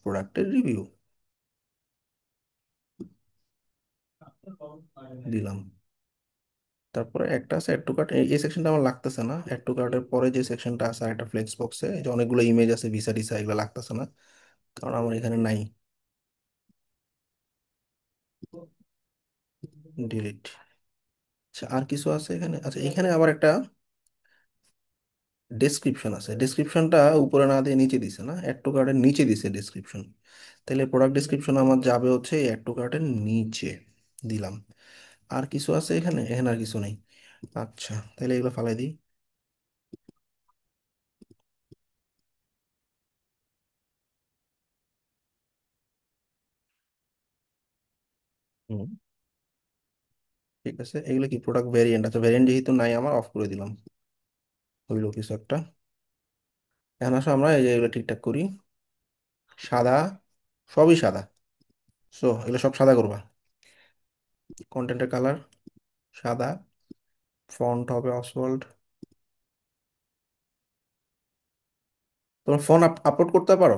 Speaker 2: প্রোডাক্টের রিভিউ। দিলাম। তারপরে একটা আছে অ্যাড টু কার্ট, এই সেকশনটা আমার লাগতেছে না। অ্যাড টু কার্টের পরে যে সেকশনটা আছে আর একটা ফ্লেক্স বক্সে, এই যে অনেকগুলো ইমেজ আছে, ভিসা টিসা, এগুলো লাগতেছে না, কারণ আমার এখানে নাই। ডিলিট। আচ্ছা, আর কিছু আছে এখানে। আচ্ছা, এখানে আবার একটা ডেসক্রিপশন আছে, ডেসক্রিপশনটা উপরে না দিয়ে নিচে দিছে না, অ্যাড টু কার্টের নিচে দিছে ডেসক্রিপশন। তাহলে প্রোডাক্ট ডেসক্রিপশন আমার যাবে হচ্ছে অ্যাড টু কার্টের নিচে। দিলাম। আর কিছু আছে এখানে, এখানে আর কিছু নেই। আচ্ছা, তাহলে এগুলো ফালাই দিই। হুম, ঠিক আছে। এগুলো কি প্রোডাক্ট ভ্যারিয়েন্ট, আচ্ছা ভ্যারিয়েন্ট যেহেতু নাই আমার, অফ করে দিলাম। হইলো কিছু একটা। এখন আসো আমরা এই যে এগুলো ঠিকঠাক করি। সাদা, সবই সাদা। সো এগুলো সব সাদা করবা। কন্টেন্টের কালার সাদা, ফন্ট হবে অসওয়াল্ড। তোমার ফোন আপলোড করতে পারো।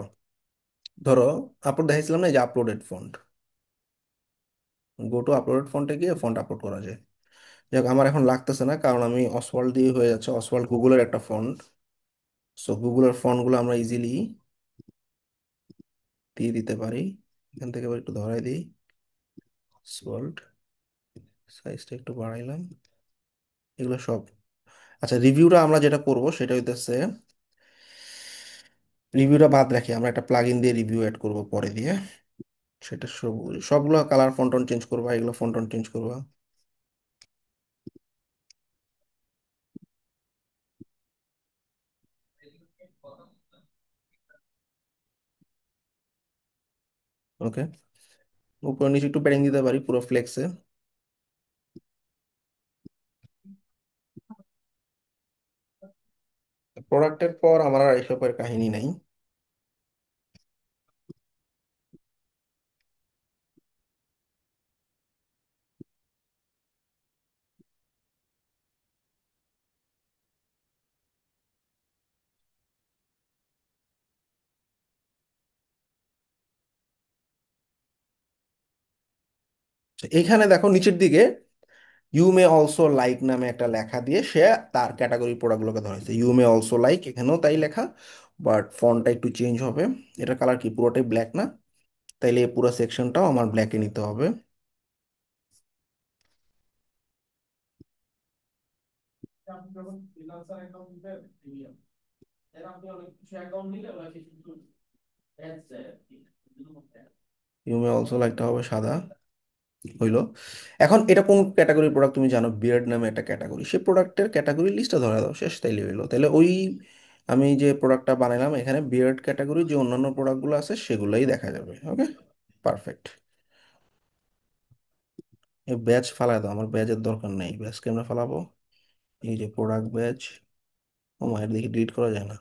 Speaker 2: ধরো আপলোড দেখাইছিলাম না, এই যে uploaded font, go to uploaded ফন্টে গিয়ে ফন্ট আপলোড করা যায়। যাক, আমার এখন লাগতেছে না, কারণ আমি অসওয়াল্ড দিয়ে হয়ে যাচ্ছে, অসওয়াল্ড গুগলের একটা ফন্ট। সো গুগলের ফন্টগুলো আমরা ইজিলি দিয়ে দিতে পারি। এখান থেকে আবার একটু ধরাই দিই, অসওয়াল্ড, সাইজটা একটু বাড়াইলাম, এগুলো সব। আচ্ছা, রিভিউটা আমরা যেটা করব সেটা হইতেছে, রিভিউটা বাদ রাখি, আমরা একটা প্লাগইন দিয়ে রিভিউ অ্যাড করব পরে দিয়ে। সেটা সবগুলো কালার ফন্টন চেঞ্জ করবা, এগুলো ফন্টন চেঞ্জ করবা। ওকে, উপর নিচে একটু প্যাডিং দিতে পারি পুরো ফ্লেক্সে। প্রোডাক্টের পর আমার আর এসবের কাহিনী নাই। এইখানে দেখো নিচের দিকে ইউ মে অলসো লাইক নামে একটা লেখা দিয়ে সে তার ক্যাটাগরি প্রোডাক্টগুলোকে ধরেছে। ইউ মে অলসো লাইক, এখানেও তাই লেখা, বাট ফন্টটা একটু চেঞ্জ হবে। এটা কালার কি পুরোটাই ব্ল্যাক না? তাইলে এই পুরো সেকশনটাও আমার ব্ল্যাকে নিতে হবে। ইউ মে অলসো লাইকটা হবে সাদা, হইলো। এখন এটা কোন ক্যাটাগরির প্রোডাক্ট তুমি জানো? বিয়ার্ড নামে একটা ক্যাটাগরি, সেই প্রোডাক্টের ক্যাটাগরি লিস্টটা ধরে দাও, শেষ, তাইলে হইলো। তাহলে ওই আমি যে প্রোডাক্টটা বানাইলাম এখানে বিয়ার্ড ক্যাটাগরি যে অন্যান্য প্রোডাক্টগুলো আছে সেগুলোই দেখা যাবে। ওকে, পারফেক্ট। এই ব্যাচ ফালাই দাও, আমার ব্যাচের দরকার নেই। ব্যাচ কেমনে ফালাবো? এই যে প্রোডাক্ট ব্যাচ, ও মায়ের দেখি ডিলিট করা যায় না,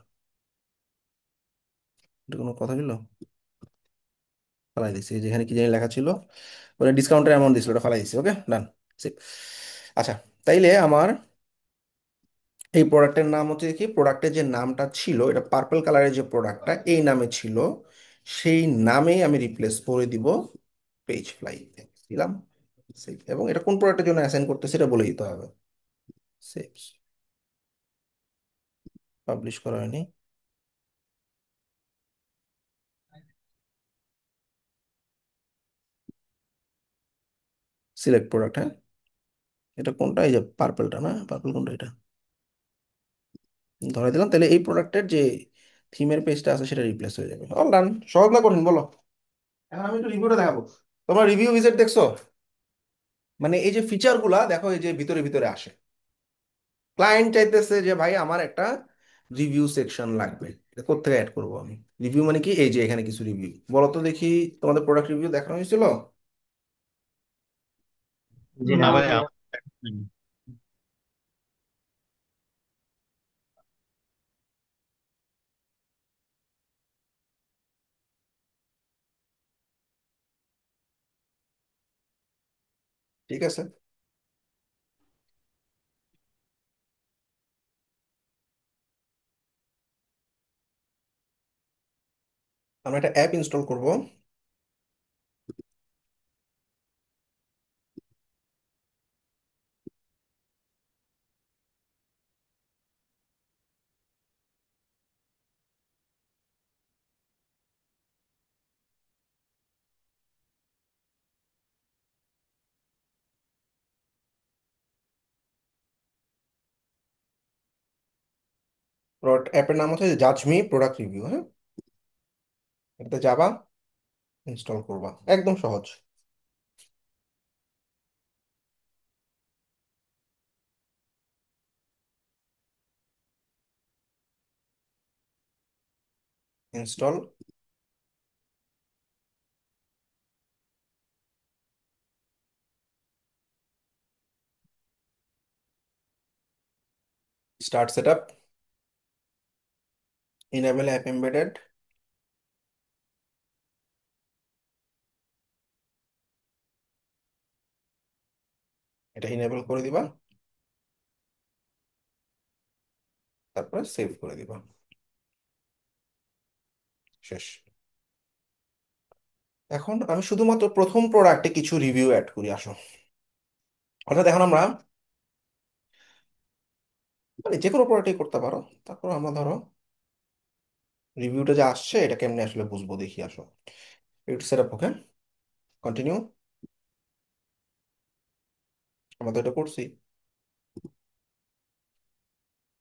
Speaker 2: এটা কোনো কথা ছিল? ফালাই দিছি। এই যেখানে কি জানি লেখা ছিল, ওটা ডিসকাউন্টের অ্যামাউন্ট দিছিল, ওটা ফালাই দিছি। ওকে, ডান। আচ্ছা, তাইলে আমার এই প্রোডাক্টের নাম হচ্ছে কি, প্রোডাক্টের যে নামটা ছিল, এটা পার্পল কালারের যে প্রোডাক্টটা এই নামে ছিল, সেই নামেই আমি রিপ্লেস করে দিব পেজ ফ্লাই দিলাম। সেভ। এবং এটা কোন প্রোডাক্টের জন্য অ্যাসাইন করতে সেটা বলে দিতে হবে। সেভ। পাবলিশ করা হয়নি। সিলেক্ট প্রোডাক্ট, হ্যাঁ, এটা কোনটা? এই যে পার্পলটা না? পার্পল কোনটা এটা? ধরে দিলাম। তাহলে এই প্রোডাক্টের যে থিমের পেজটা আছে সেটা রিপ্লেস হয়ে যাবে। All done. সহজ না কঠিন বলো? এখন আমি একটু রিভিউটা দেখাবো। তোমরা রিভিউ উইজার্ড দেখছো? মানে এই যে ফিচার গুলা দেখো, এই যে ভিতরে ভিতরে আসে। ক্লায়েন্ট চাইতেছে যে ভাই আমার একটা রিভিউ সেকশন লাগবে, এটা কোথেকে অ্যাড করবো আমি? রিভিউ মানে কি? এই যে এখানে কিছু রিভিউ, বলো তো দেখি। তোমাদের প্রোডাক্ট রিভিউ দেখানো হয়েছিল?
Speaker 3: জি
Speaker 4: না
Speaker 3: না
Speaker 4: ভাই,
Speaker 3: ভাইয়া।
Speaker 2: ঠিক আছে, আমরা একটা অ্যাপ ইনস্টল করব। অ্যাপের নাম হচ্ছে জাজমি প্রোডাক্ট রিভিউ, হ্যাঁ। এটাতে যাবা, ইনস্টল করবা, একদম সহজ। Install. Start set up. Enable app embedded. এটা ইনেবল করে দিবা, তারপরে সেভ করে দিবা, শেষ। এখন আমি শুধুমাত্র প্রথম প্রোডাক্টে কিছু রিভিউ অ্যাড করি, আসো। অর্থাৎ এখন আমরা মানে যে কোনো প্রোডাক্টই করতে পারো। তারপর আমরা ধরো রিভিউটা যে আসছে এটা কেমনে আসলে বুঝবো, দেখি, আসো। একটু সেট আপ। ওকে, কন্টিনিউ। আমরা তো এটা করছি,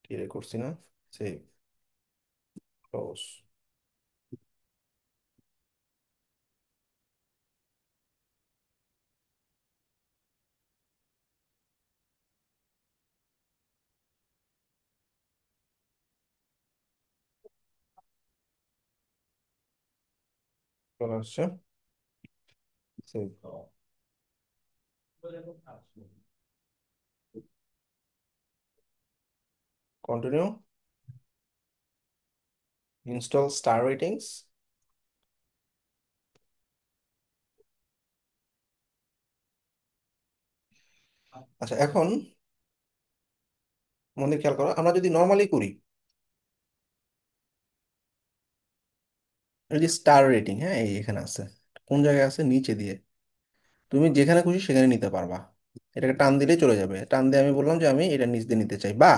Speaker 2: ক্লিয়ার করছি না? Save, close. চলে আসছে। Continue, install star ratings. আচ্ছা, এখন মনে খেয়াল করো, আমরা যদি নর্মালি করি, এই যে স্টার রেটিং, হ্যাঁ এই এখানে আছে, কোন জায়গায় আছে, নিচে দিয়ে। তুমি যেখানে খুশি সেখানে নিতে পারবা, এটাকে টান দিলেই চলে যাবে। টান দিয়ে আমি বললাম যে আমি এটা নিচ দিয়ে নিতে চাই, বা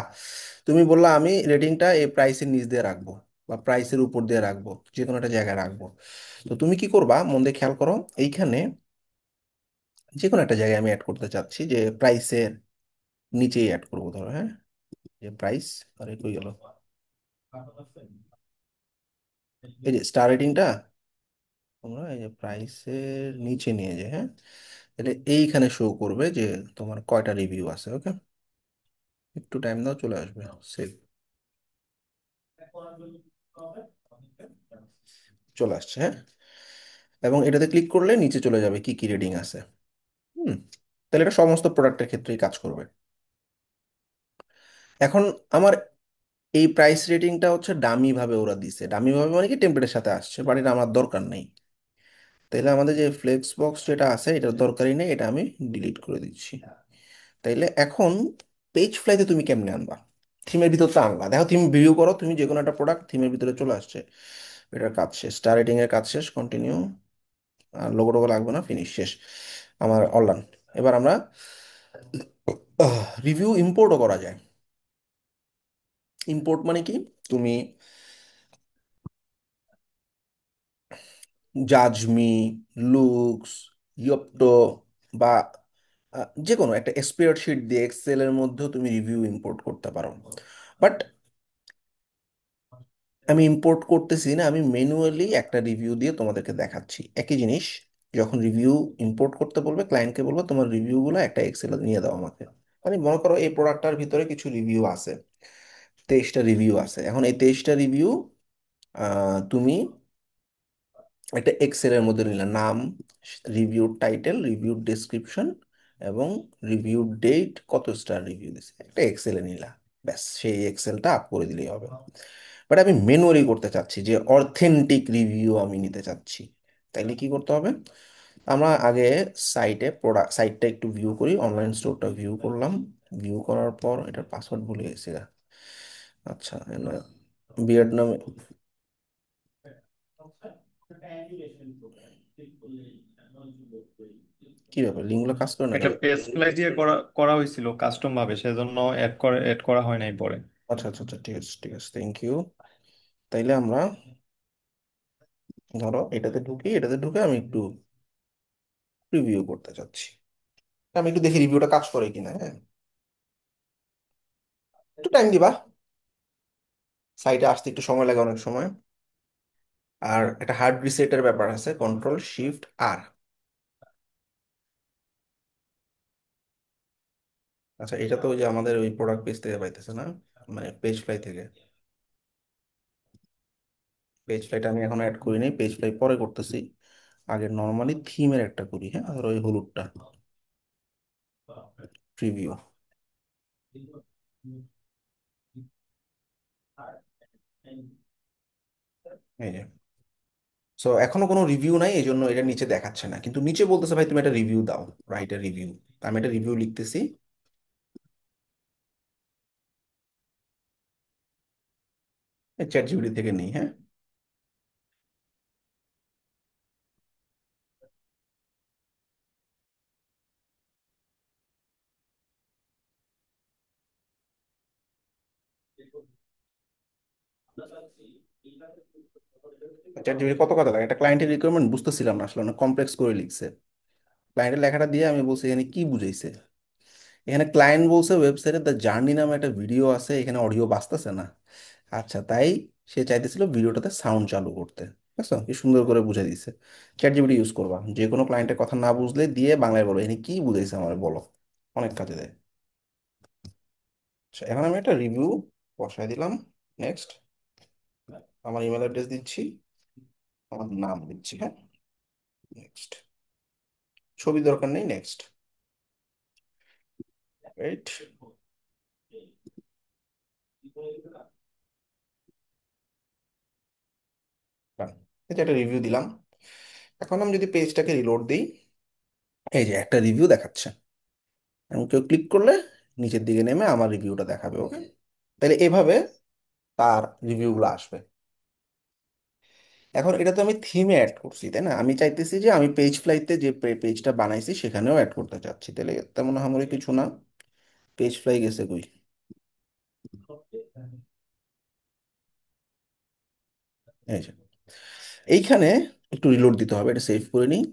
Speaker 2: তুমি বললা আমি রেটিংটা এই প্রাইসের নিচ দিয়ে রাখবো বা প্রাইসের উপর দিয়ে রাখবো, যে কোনো একটা জায়গায় রাখবো। তো তুমি কি করবা, মন দিয়ে খেয়াল করো, এইখানে যে কোনো একটা জায়গায় আমি অ্যাড করতে চাচ্ছি, যে প্রাইসের নিচেই অ্যাড করবো ধরো, হ্যাঁ, যে প্রাইস, আরে কই গেল, এই যে স্টার রেটিংটা তোমরা এই যে প্রাইসের নিচে নিয়ে যায়, হ্যাঁ, তাহলে এইখানে শো করবে যে তোমার কয়টা রিভিউ আছে। ওকে, একটু টাইম দাও, চলে আসবে, সেভ, চলে আসছে, হ্যাঁ। এবং এটাতে ক্লিক করলে নিচে চলে যাবে কি কি রেটিং আছে। হুম, তাহলে এটা সমস্ত প্রোডাক্টের ক্ষেত্রেই কাজ করবে। এখন আমার এই প্রাইস রেটিংটা হচ্ছে ডামি ভাবে ওরা দিছে, ডামি ভাবে মানে কি টেমপ্লেটের সাথে আসছে, বাট এটা আমার দরকার নেই। তাইলে আমাদের যে ফ্লেক্স বক্স যেটা আছে এটার দরকারই নেই, এটা আমি ডিলিট করে দিচ্ছি। তাইলে এখন পেজ ফ্লাইতে তুমি কেমনে আনবা, থিমের ভিতর তো আনলা, দেখো থিম ভিউ করো, তুমি যে কোনো একটা প্রোডাক্ট থিমের ভিতরে চলে আসছে। এটার কাজ শেষ, স্টার রেটিং এর কাজ শেষ, কন্টিনিউ, আর লোগো টোগো লাগবে না, ফিনিশ, শেষ, আমার অনলাইন। এবার আমরা রিভিউ ইম্পোর্টও করা যায়। ইম্পোর্ট মানে কি, তুমি জাজমি, লুকস, ইয়প্টো, বা যে কোনো একটা স্প্রেডশিট দিয়ে এক্সেলের মধ্যেও তুমি রিভিউ ইম্পোর্ট করতে পারো। বাট আমি ইম্পোর্ট করতেছি না, আমি ম্যানুয়ালি একটা রিভিউ দিয়ে তোমাদেরকে দেখাচ্ছি একই জিনিস। যখন রিভিউ ইম্পোর্ট করতে বলবে, ক্লায়েন্টকে বলবো তোমার রিভিউগুলো একটা এক্সেলে নিয়ে দাও আমাকে। মানে মনে করো এই প্রোডাক্টটার ভিতরে কিছু রিভিউ আছে, 23টা রিভিউ আছে। এখন এই 23টা রিভিউ তুমি একটা এক্সেলের মধ্যে নিলে, নাম, রিভিউ টাইটেল, রিভিউ ডেসক্রিপশন এবং রিভিউ ডেট, কত স্টার রিভিউ দিছে, একটা এক্সেলে নিলা, ব্যাস সেই এক্সেলটা আপ করে দিলেই হবে। বাট আমি ম্যানুয়ালি করতে চাচ্ছি, যে অথেন্টিক রিভিউ আমি নিতে চাচ্ছি। তাইলে কি করতে হবে, আমরা আগে সাইটে প্রোডাক্ট সাইটটা একটু ভিউ করি, অনলাইন স্টোরটা ভিউ করলাম। ভিউ করার পর এটার পাসওয়ার্ড ভুলে গেছি গা। আচ্ছা, ভিয়েতনাম, কি ব্যাপার, লিঙ্কগুলো কাজ করে না
Speaker 4: এটা
Speaker 2: কেন?
Speaker 4: পেজ ফ্লাই দিয়ে করা করা হয়েছিল কাস্টম ভাবে, সেজন্য অ্যাড করা হয় নাই পরে।
Speaker 2: আচ্ছা আচ্ছা আচ্ছা, ঠিক আছে ঠিক আছে, থ্যাংক ইউ। তাইলে আমরা ধরো এটাতে ঢুকি, এটাতে ঢুকে আমি একটু রিভিউ করতে চাচ্ছি, আমি একটু দেখি রিভিউটা কাজ করে কিনা, হ্যাঁ, একটু টাইম দিবা, সাইটে আসতে একটু সময় লাগে অনেক সময়। আর একটা হার্ড রিসেটের ব্যাপার আছে, কন্ট্রোল শিফট আর। আচ্ছা, এটা তো ওই যে আমাদের ওই প্রোডাক্ট পেজ থেকে পাইতেছে না, মানে পেজ ফ্লাই থেকে। পেজ ফ্লাইটা আমি এখন অ্যাড করি নাই, পেজ ফ্লাই পরে করতেছি। আগে নর্মালি থিমের একটা করি, হ্যাঁ, আর ওই হলুদটা প্রিভিউ, এই যে। সো এখনো কোনো রিভিউ নাই, এই জন্য এটা নিচে দেখাচ্ছে না, কিন্তু নিচে বলতেছে ভাই তুমি একটা রিভিউ দাও, রাইট এ রিভিউ। আমি একটা রিভিউ লিখতেছি, চ্যাট জিপিটি থেকে নেই, হ্যাঁ। চ্যাট জিপিটি কত কথা লাগে, একটা ক্লায়েন্টের রিকোয়ারমেন্ট বুঝতেছিলাম না আসলে, অনেক কমপ্লেক্স করে লিখছে। ক্লায়েন্টের লেখাটা দিয়ে আমি বলছি এখানে কি বুঝাইছে। এখানে ক্লায়েন্ট বলছে ওয়েবসাইটে দ্য জার্নি নামে একটা ভিডিও আছে, এখানে অডিও বাজতেছে না। আচ্ছা, তাই সে চাইতেছিল ভিডিওটাতে সাউন্ড চালু করতে। বুঝছো, কি সুন্দর করে বুঝাই দিছে। চ্যাট জিপিটি ইউজ করবা, যে কোনো ক্লায়েন্টের কথা না বুঝলে দিয়ে বাংলায় বলো এখানে কি বুঝাইছে আমার বলো, অনেক কাজে দেয়। আচ্ছা, এখন আমি একটা রিভিউ বসাই দিলাম, নেক্সট, আমার ইমেল অ্যাড্রেস দিচ্ছি, আমার নাম দিচ্ছি, হ্যাঁ, নেক্সট। ছবি দরকার নেই, নেক্সট। রাইট। এটা একটা রিভিউ দিলাম। এখন আমি যদি পেজটাকে রিলোড দিই, এই যে একটা রিভিউ দেখাচ্ছে, এবং কেউ ক্লিক করলে নিচের দিকে নেমে আমার রিভিউটা দেখাবে। ওকে, তাহলে এভাবে তার রিভিউগুলো আসবে। এখন এটা তো আমি থিমে অ্যাড করছি, তাই না? আমি চাইতেছি যে আমি পেজ ফ্লাইতে যে পেজটা বানাইছি সেখানেও অ্যাড করতে চাচ্ছি, তাহলে তেমন আমার কিছু না। পেজ ফ্লাই গেছে কই? এই যে এইখানে একটু রিলোড দিতে হবে, এটা সেভ করে নিই।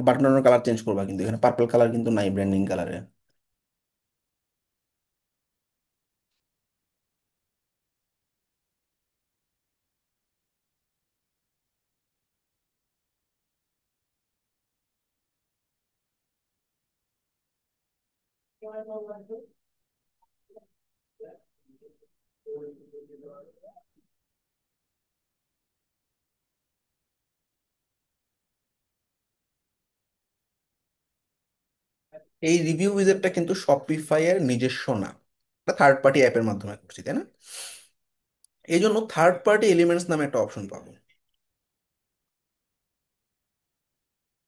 Speaker 2: বাটনের কালার চেঞ্জ করবা, কিন্তু এখানে পার্পল কালার কিন্তু নাই ব্র্যান্ডিং কালারে। এই রিভিউ উইজারটা কিন্তু শপিফাই এর নিজস্ব না, এটা থার্ড পার্টি অ্যাপের মাধ্যমে করছি, তাই না? এই জন্য থার্ড পার্টি এলিমেন্টস নামে একটা অপশন পাবো।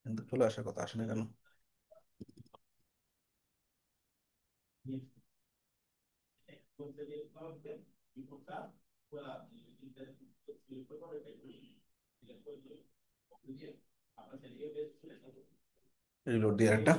Speaker 2: কিন্তু চলে আসার কথা, আসে না কেন? রিলোড দিয়ে একটা।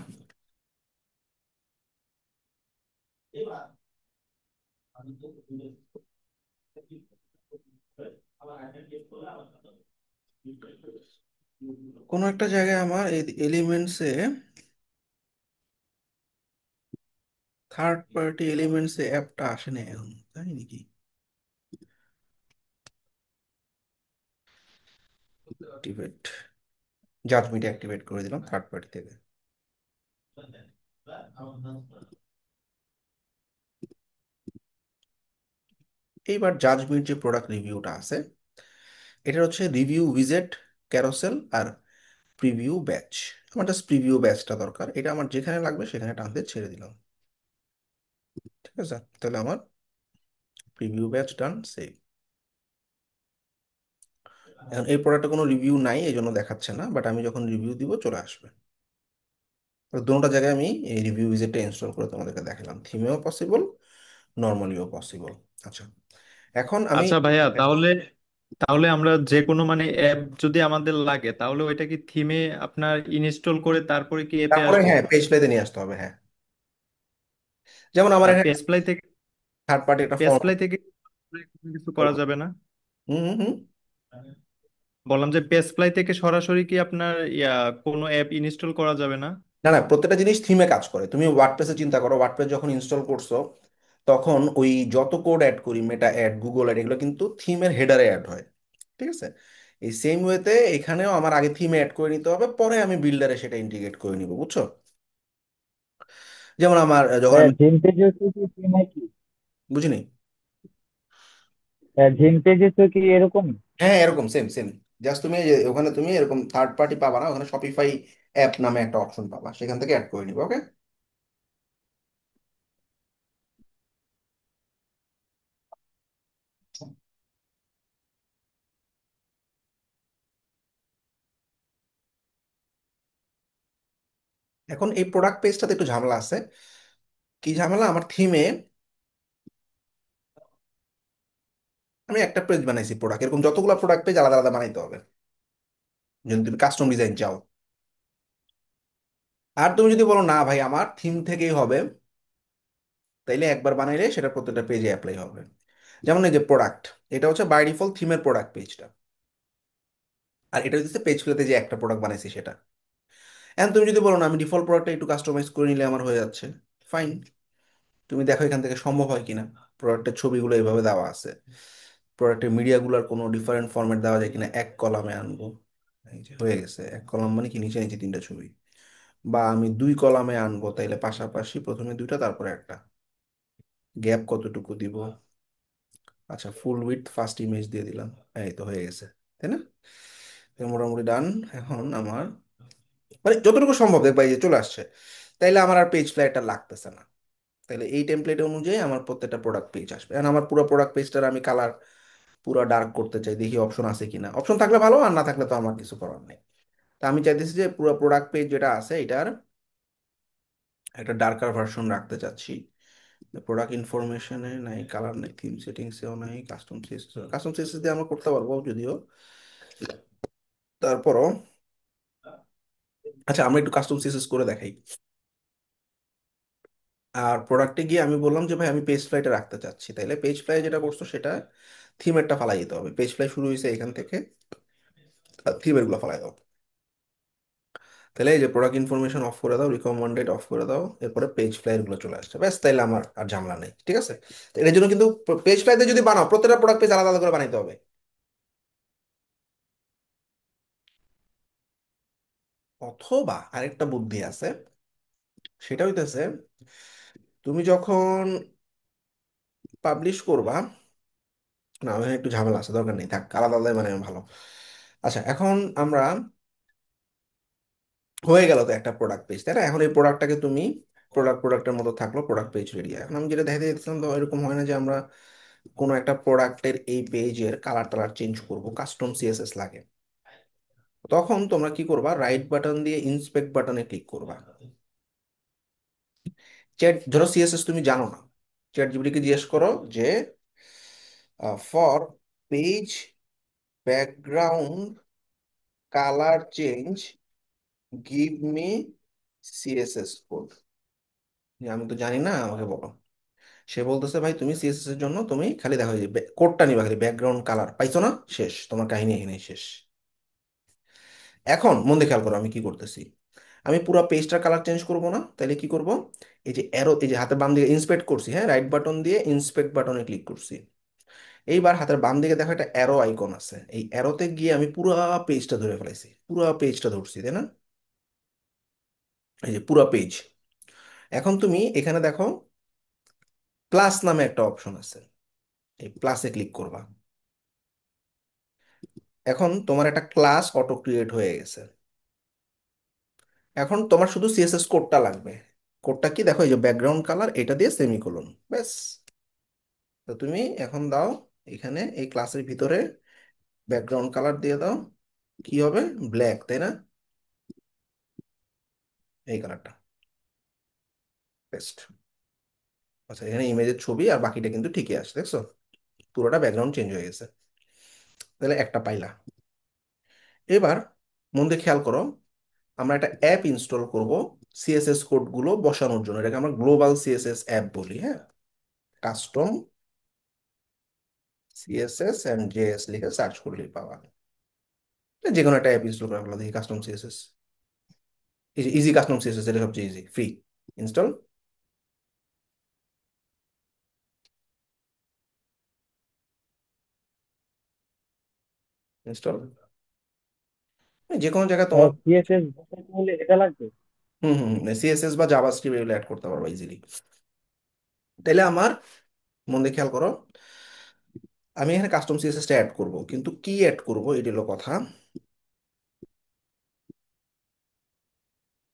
Speaker 2: কোনো একটা জায়গায় আমার এই এলিমেন্টসে, থার্ড পার্টি এলিমেন্টসে অ্যাপটা আসে না এখন, তাই নাকি? অ্যাক্টিভেট, জাজমিটা অ্যাক্টিভেট করে দিলাম থার্ড পার্টি থেকে। এইবার জাজমির যে প্রোডাক্ট রিভিউটা আছে, এটা হচ্ছে রিভিউ উইজেট, ক্যারোসেল আর প্রিভিউ ব্যাচ। আমার জাস্ট প্রিভিউ ব্যাচটা দরকার, এটা আমার যেখানে লাগবে সেখানে টানতে ছেড়ে দিলাম। ঠিক আছে, তাহলে আমার প্রিভিউ ব্যাচ ডান, সেভ। এখন এই প্রোডাক্টে কোনো রিভিউ নাই, এই জন্য দেখাচ্ছে না, বাট আমি যখন রিভিউ দিব চলে আসবে। তো দুটো জায়গায় আমি এই রিভিউ উইজেটটা ইনস্টল করে তোমাদেরকে দেখালাম, থিমেও পসিবল, নর্মালিও পসিবল। আচ্ছা, এখন আমি,
Speaker 4: আচ্ছা ভাইয়া, তাহলে তাহলে আমরা যে কোনো মানে অ্যাপ যদি আমাদের লাগে তাহলে ওইটা কি থিমে আপনার ইনস্টল করে তারপরে কি অ্যাপে
Speaker 2: তারপরে
Speaker 4: আসবো?
Speaker 2: হ্যাঁ পেজ প্লেতে নিয়ে আসতে হবে, হ্যাঁ। যেমন আমার
Speaker 4: আর
Speaker 2: এখানে
Speaker 4: পেজ প্লাই থেকে
Speaker 2: থার্ড পার্টি একটা
Speaker 4: পেজ
Speaker 2: ফর্ম।
Speaker 4: প্লাই থেকে কোনো কিছু করা যাবে না?
Speaker 2: হুম হুম হুম।
Speaker 4: বললাম যে পেজ প্লাই থেকে সরাসরি কি আপনার কোনো অ্যাপ ইনস্টল করা যাবে না?
Speaker 2: না না, প্রত্যেকটা জিনিস থিমে কাজ করে। তুমি ওয়ার্ডপ্রেসে চিন্তা করো, ওয়ার্ডপ্রেস যখন ইনস্টল করছো তখন ওই যত কোড অ্যাড করি, মেটা অ্যাড, গুগল অ্যাড, এগুলো কিন্তু থিমের হেডারে অ্যাড হয়। ঠিক আছে, এই সেম ওয়েতে এখানেও আমার আগে থিমে অ্যাড করে নিতে হবে, পরে আমি বিল্ডারে সেটা ইন্টিগ্রেট করে নিব, বুঝছো? যেমন আমার যখন আমি,
Speaker 3: জিম পেজেও কি থিম কি?
Speaker 2: বুঝিনি।
Speaker 3: জিম পেজে কি এরকম?
Speaker 2: হ্যাঁ এরকম সেম সেম। জাস্ট তুমি এই যে ওখানে তুমি এরকম থার্ড পার্টি পাবা না, ওখানে শপিফাই অ্যাপ নামে একটা অপশন পাবা, সেখান থেকে অ্যাড করে নিবে। ওকে, এখন এই প্রোডাক্ট পেজটাতে একটু ঝামেলা আছে। কি ঝামেলা? আমার থিমে আমি একটা পেজ বানাইছি প্রোডাক্ট, এরকম যতগুলো প্রোডাক্ট পেজ আলাদা আলাদা বানাইতে হবে যদি তুমি কাস্টম ডিজাইন চাও। আর তুমি যদি বলো না ভাই আমার থিম থেকেই হবে, তাইলে একবার বানাইলে সেটা প্রত্যেকটা পেজে অ্যাপ্লাই হবে। যেমন এই যে প্রোডাক্ট, এটা হচ্ছে বাই ডিফল্ট থিমের প্রোডাক্ট পেজটা, আর এটা হচ্ছে পেজ গুলোতে যে একটা প্রোডাক্ট বানাইছি সেটা। এখন তুমি যদি বলো না আমি ডিফল্ট প্রোডাক্টটা একটু কাস্টমাইজ করে নিলে আমার হয়ে যাচ্ছে, ফাইন। তুমি দেখো এখান থেকে সম্ভব হয় কিনা। প্রোডাক্টের ছবিগুলো এভাবে দেওয়া আছে, প্রোডাক্টের মিডিয়াগুলোর কোনো ডিফারেন্ট ফরম্যাট দেওয়া যায় কিনা, এক কলামে আনবো। এই যে হয়ে গেছে, এক কলাম মানে কি নিচে নিচে তিনটা ছবি। বা আমি দুই কলামে আনবো, তাইলে পাশাপাশি প্রথমে দুইটা তারপরে একটা, গ্যাপ কতটুকু দিব? আচ্ছা, ফুল উইডথ ফার্স্ট ইমেজ দিয়ে দিলাম, এই তো হয়ে গেছে, তাই না? তো মোটামুটি ডান। এখন আমার মানে যতটুকু সম্ভব দেখবা এই যে চলে আসছে, তাইলে আমার আর পেজ ফ্লাইটা লাগতেছে না। তাহলে এই টেমপ্লেট অনুযায়ী আমার প্রত্যেকটা প্রোডাক্ট পেজ আসবে। এখন আমার পুরো প্রোডাক্ট পেজটার আমি কালার পুরো ডার্ক করতে চাই, দেখি অপশন আছে কিনা। অপশন থাকলে ভালো, আর না থাকলে তো আমার কিছু করার নেই। তা আমি চাইতেছি যে পুরো প্রোডাক্ট পেজ যেটা আছে এটার একটা ডার্কার ভার্সন রাখতে চাচ্ছি। প্রোডাক্ট ইনফরমেশনে নাই, কালার নাই, থিম সেটিংসেও নাই, কাস্টম সিএসএস, কাস্টম সিএসএস দিয়ে আমরা করতে পারবো যদিও, তারপরও আচ্ছা আমরা একটু কাস্টম সিএসএস করে দেখাই। আর প্রোডাক্টে গিয়ে আমি বললাম যে ভাই আমি পেজ ফ্লাইটা রাখতে চাচ্ছি, তাইলে পেজ ফ্লাই যেটা করছো সেটা থিমেরটা ফালাই দিতে হবে। পেজ ফ্লাই শুরু হয়েছে এখান থেকে, থিমের গুলো ফালাই দাও। তাহলে এই যে প্রোডাক্ট ইনফরমেশন অফ করে দাও, রিকমেন্ডেড অফ করে দাও, এরপরে পেজ ফ্লাই গুলো চলে আসছে, ব্যাস তাইলে আমার আর ঝামেলা নেই। ঠিক আছে, তো এর জন্য কিন্তু পেজ ফ্লাইতে যদি বানাও প্রত্যেকটা প্রোডাক্ট পেজ আলাদা আলাদা করে বানাইতে হবে। অথবা আরেকটা বুদ্ধি আছে, সেটা হইতেছে তুমি যখন পাবলিশ করবা, না ওখানে একটু ঝামেলা আছে, দরকার নেই, থাক আলাদা আলাদা মানে ভালো। আচ্ছা এখন আমরা হয়ে গেল তো একটা প্রোডাক্ট পেজ, তাই না? এখন এই প্রোডাক্টটাকে তুমি প্রোডাক্টের মতো থাকলো, প্রোডাক্ট পেজ রেডি। এখন আমি যেটা দেখাতে দিচ্ছিলাম, তো এরকম হয় না যে আমরা কোনো একটা প্রোডাক্টের এই পেজের কালার টালার চেঞ্জ করব, কাস্টম সিএসএস লাগে। তখন তোমরা কি করবা, রাইট বাটন দিয়ে ইন্সপেক্ট বাটনে ক্লিক করবা। চ্যাট ধরো সিএসএস তুমি জানো না, চ্যাট জিপিটিকে জিজ্ঞেস করো যে for page background colour change give me CSS code. আমি তো জানি না, আমাকে বলো। সে বলতেছে ভাই তুমি সিএসএস এর জন্য তুমি খালি দেখো যে কোডটা নিবা, খালি ব্যাকগ্রাউন্ড কালার পাইছো না, শেষ, তোমার কাহিনী এখানে শেষ। এখন মন দিয়ে খেয়াল করো আমি কি করতেছি। আমি পুরো পেজটার কালার চেঞ্জ করব না, তাহলে কি করব, এই যে অ্যারো, এই যে হাতের বাম দিকে ইন্সপেক্ট করছি, হ্যাঁ রাইট বাটন দিয়ে ইন্সপেক্ট বাটনে ক্লিক করছি। এইবার হাতের বাম দিকে দেখো একটা অ্যারো আইকন আছে, এই অ্যারোতে গিয়ে আমি পুরো পেজটা ধরে ফেলাইছি, পুরো পেজটা ধরছি, তাই না? এই যে পুরো পেজ। এখন তুমি এখানে দেখো প্লাস নামে একটা অপশন আছে, এই প্লাসে ক্লিক করবা। এখন তোমার একটা ক্লাস অটো ক্রিয়েট হয়ে গেছে। এখন তোমার শুধু সিএসএস কোডটা লাগবে। কোডটা কি দেখো, এই যে ব্যাকগ্রাউন্ড কালার, এটা দিয়ে সেমিকোলন, ব্যাস। তো তুমি এখন দাও এখানে এই ক্লাসের ভিতরে ব্যাকগ্রাউন্ড কালার দিয়ে দাও, কি হবে, ব্ল্যাক, তাই না? এই কালারটা বেস্ট। আচ্ছা এখানে ইমেজের ছবি আর বাকিটা কিন্তু ঠিকই আছে, দেখছো? পুরোটা ব্যাকগ্রাউন্ড চেঞ্জ হয়ে গেছে। তাহলে একটা পাইলা। এবার মন দিয়ে খেয়াল করো, আমরা একটা অ্যাপ ইনস্টল করব সিএসএস কোড গুলো বসানোর জন্য, এটাকে আমরা গ্লোবাল সিএসএস অ্যাপ বলি, হ্যাঁ। কাস্টম সিএসএস এন্ড জেএস লিখে সার্চ করলেই পাওয়া, যে কোনো একটা অ্যাপ ইনস্টল করা হলো, দেখি কাস্টম সিএসএস, এই যে ইজি কাস্টম সিএসএস, এটা সবচেয়ে ইজি, ফ্রি। ইনস্টল, ইনস্টল, যে কোনো জায়গায় তোমার।
Speaker 3: সিএসএস বসাতে হলে এটা লাগবে?
Speaker 2: হুম হুম, সিএসএস বা জাভাস্ক্রিপ্ট এগুলো অ্যাড করতে পারবা ইজিলি। তাইলে আমার মন দিয়ে খেয়াল করো, আমি এখানে কাস্টম সিএসএস টা অ্যাড করব, কিন্তু কি অ্যাড করব এটা হলো কথা।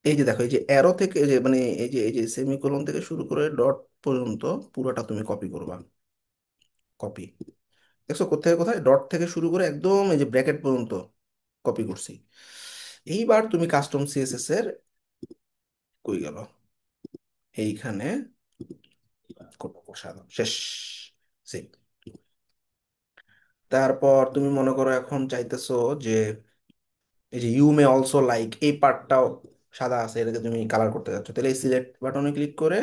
Speaker 2: এই যে দেখো, এই যে অ্যারো থেকে, এই যে মানে এই যে সেমিকোলন থেকে শুরু করে ডট পর্যন্ত পুরোটা তুমি কপি করবা, কপি। দেখছো কোথায় কোথায় ডট থেকে শুরু করে একদম এই যে ব্র্যাকেট পর্যন্ত কপি করছি। এইবার তুমি কাস্টম সিএসএস এর কই গেল, এইখানে কোডটা বসা দাও, শেষ, সেভ। তারপর তুমি মনে করো এখন চাইতেছো যে এই যে ইউ মে অলসো লাইক, এই পার্টটাও সাদা আছে, এটাকে তুমি কালার করতে যাচ্ছ, তাহলে এই সিলেক্ট বাটনে ক্লিক করে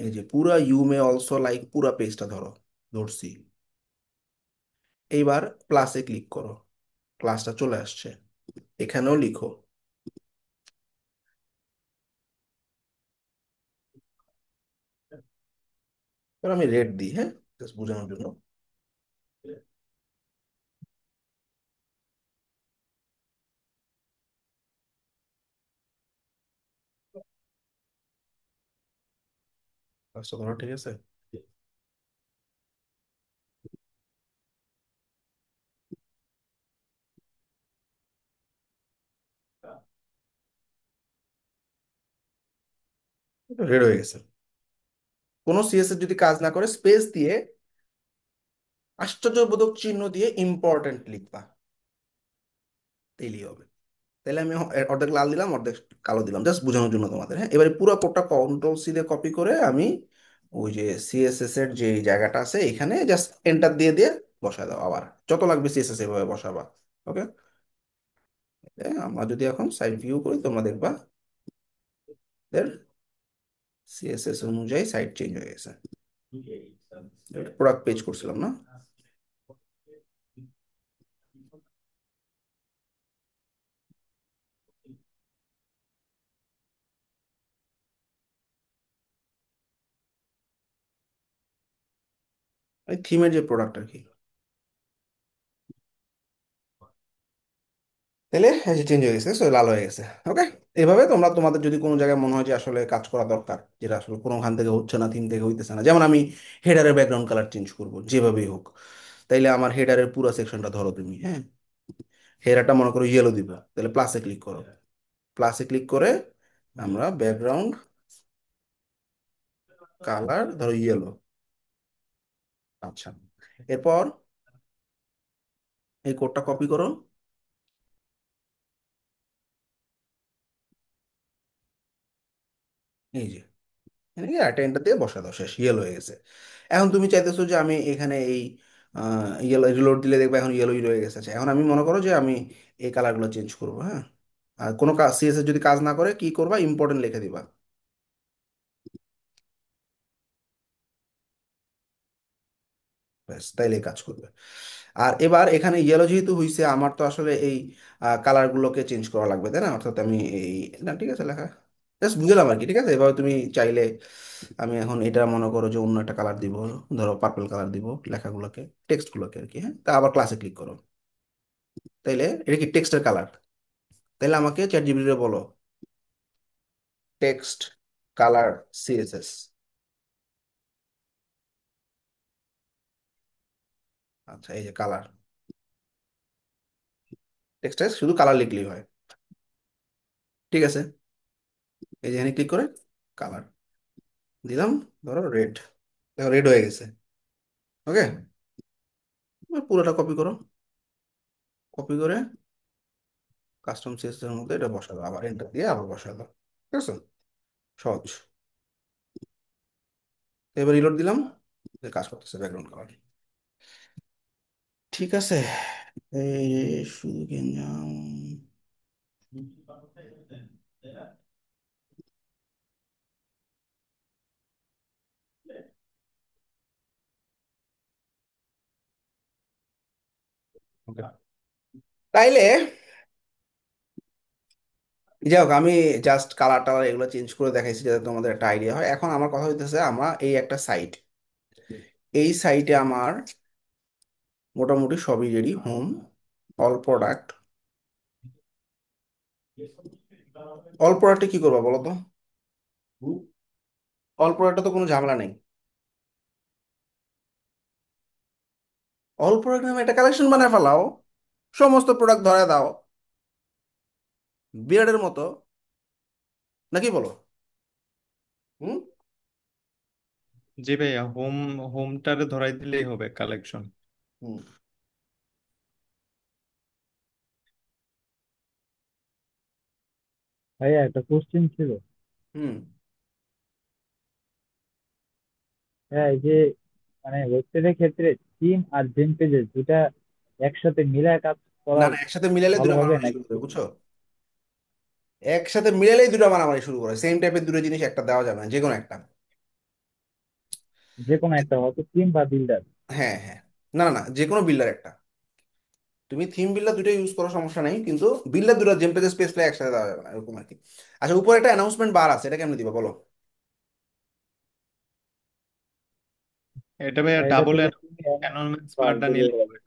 Speaker 2: এই যে পুরা ইউ মে অলসো লাইক পুরা পেজটা ধরো, ধরছি। এইবার প্লাসে ক্লিক করো, ক্লাসটা চলে আসছে, এখানেও লিখো। এবার আমি রেড দিই, হ্যাঁ, জাস্ট বোঝানোর জন্য। ক্লাসটা ধরো, ঠিক আছে। রেড হয়ে গেছে। কোনো সিএসএস যদি কাজ না করে স্পেস দিয়ে আশ্চর্যবোধক চিহ্ন দিয়ে ইম্পর্টেন্ট লিখবা, তাইলেই হবে। তাহলে আমি অর্ধেক লাল দিলাম, অর্ধেক কালো দিলাম, জাস্ট বোঝানোর জন্য তোমাদের। হ্যাঁ, এবারে পুরো কোডটা কন্ট্রোল সি দিয়ে কপি করে আমি ওই যে সিএসএস এর যে জায়গাটা আছে এখানে জাস্ট এন্টার দিয়ে দিয়ে বসায় দাও। আবার যত লাগবে সিএসএস এভাবে বসাবা। ওকে, আমরা যদি এখন সাইড ভিউ করি তোমরা দেখবা সিএসএস অনুযায়ী সাইড চেঞ্জ হয়ে গেছে। প্রোডাক্ট পেজ করছিলাম না? এই থিমের যে প্রোডাক্ট আর কি। তাহলে চেঞ্জ হয়ে গেছে, so লাল হয়ে গেছে। ওকে, এভাবে তোমরা তোমাদের যদি কোনো জায়গায় মনে হয় যে আসলে কাজ করা দরকার, যেটা আসলে কোনোখান থেকে হচ্ছে না, থিম থেকে হইতেছে না, যেমন আমি হেডারের ব্যাকগ্রাউন্ড কালার চেঞ্জ করব যেভাবেই হোক, তাইলে আমার হেডারের পুরো সেকশনটা ধরো তুমি। হ্যাঁ, হেডারটা মনে করো ইয়েলো দিবা, তাহলে প্লাসে ক্লিক করো। প্লাসে ক্লিক করে আমরা ব্যাকগ্রাউন্ড কালার ধরো ইয়েলো। আচ্ছা, এরপর এই কোডটা কপি করো, এই যে এখানে একটা এন্টার দিয়ে বসা দাও, শেষ, ইয়েলো হয়ে গেছে। এখন তুমি চাইতেছো যে আমি এখানে এই ইয়েলো রিলোড দিলে দেখবে এখন ইয়েলোই রয়ে গেছে। আচ্ছা, এখন আমি মনে করো যে আমি এই কালারগুলো চেঞ্জ করবো। হ্যাঁ, আর কোনো কাজ সিএসএস যদি কাজ না করে কি করবা, ইম্পর্টেন্ট লিখে দিবা। ব্যাস, তাইলে কাজ করবে। আর এবার এখানে ইয়েলো যেহেতু হয়েছে, আমার তো আসলে এই কালারগুলোকে চেঞ্জ করা লাগবে, তাই না? অর্থাৎ আমি এই, না ঠিক আছে লেখা, জাস্ট বুঝলাম আর কি। ঠিক আছে, এবার তুমি চাইলে আমি এখন এটা মনে করো যে অন্য একটা কালার দিব, ধরো পার্পল কালার দিব লেখাগুলোকে, টেক্সটগুলোকে আর কি। হ্যাঁ, তা আবার ক্লাসে ক্লিক করো। তাইলে এটা কি টেক্সটের কালার? তাইলে আমাকে চ্যাট জিপিটি বলো টেক্সট কালার সিএসএস। আচ্ছা, এই যে কালার, টেক্সটে শুধু কালার লিখলেই হয়। ঠিক আছে, এই যে এখানে ক্লিক করে কালার দিলাম, ধরো রেড, দেখো রেড হয়ে গেছে। ওকে, পুরোটা কপি করো, কপি করে কাস্টম সিএসএস এর মধ্যে এটা বসাবো, আবার এন্টার দিয়ে আবার বসাবো। ঠিক আছে, সহজ। এবার রিলোড দিলাম, যে কাজ করতেছে ব্যাকগ্রাউন্ড কালার। ঠিক আছে, এই শুধু গেঞ্জাম। Okay. তাইলে যাই হোক, আমি জাস্ট কালার টালার এগুলো চেঞ্জ করে দেখাইছি যাতে তোমাদের একটা আইডিয়া হয়। এখন আমার কথা হইতেছে, আমরা এই একটা সাইট, এই সাইটে আমার মোটামুটি সবই ready, home, all product. All প্রোডাক্টে কি করবা বলো তো? অল প্রোডাক্টে তো কোনো ঝামেলা নেই। অল প্রোডাক্ট নামে একটা কালেকশন বানায় ফেলাও, সমস্ত প্রোডাক্ট ধরে দাও, বিরাটের মতো, নাকি বলো? হুম।
Speaker 4: জি ভাইয়া, হোমটারে ধরাই দিলেই হবে কালেকশন।
Speaker 2: হুম।
Speaker 3: ভাইয়া একটা কোশ্চেন ছিল।
Speaker 2: হুম।
Speaker 3: হ্যাঁ, এই যে মানে ওয়েবসাইটের ক্ষেত্রে থিম আর থিম পেজেস দুটা একসাথে মিলায় কাজ
Speaker 2: না
Speaker 3: করা
Speaker 2: না, একসাথে মিলালে
Speaker 3: ভালো
Speaker 2: দুটো
Speaker 3: হবে
Speaker 2: মারামারি
Speaker 3: নাকি?
Speaker 2: শুরু করে, বুঝছো? একসাথে মিলালেই দুটো মারামারি শুরু করে, সেম টাইপের দুটো জিনিস একটা দেওয়া যাবে না, যে কোনো একটা।
Speaker 3: যে কোনো একটা হয়তো থিম বা বিল্ডার।
Speaker 2: হ্যাঁ হ্যাঁ, না না না, যে কোনো বিল্ডার একটা, তুমি থিম বিল্ডার দুটো ইউজ করার সমস্যা নেই, কিন্তু বিল্ডার দুটো জেম পেজে স্পেস প্লে একসাথে দেওয়া যাবে না, এরকম আর কি। আচ্ছা, উপরে একটা অ্যানাউন্সমেন্ট বার আছে, এটা কেমনে দিবা বলো?
Speaker 4: এটা ভাইয়া
Speaker 3: এটা
Speaker 4: ডাবল
Speaker 3: থেকে তুমি
Speaker 4: অ্যানোনমেন্টস
Speaker 3: বার
Speaker 4: বারটা
Speaker 3: দিলে
Speaker 4: নিলে
Speaker 3: হবে।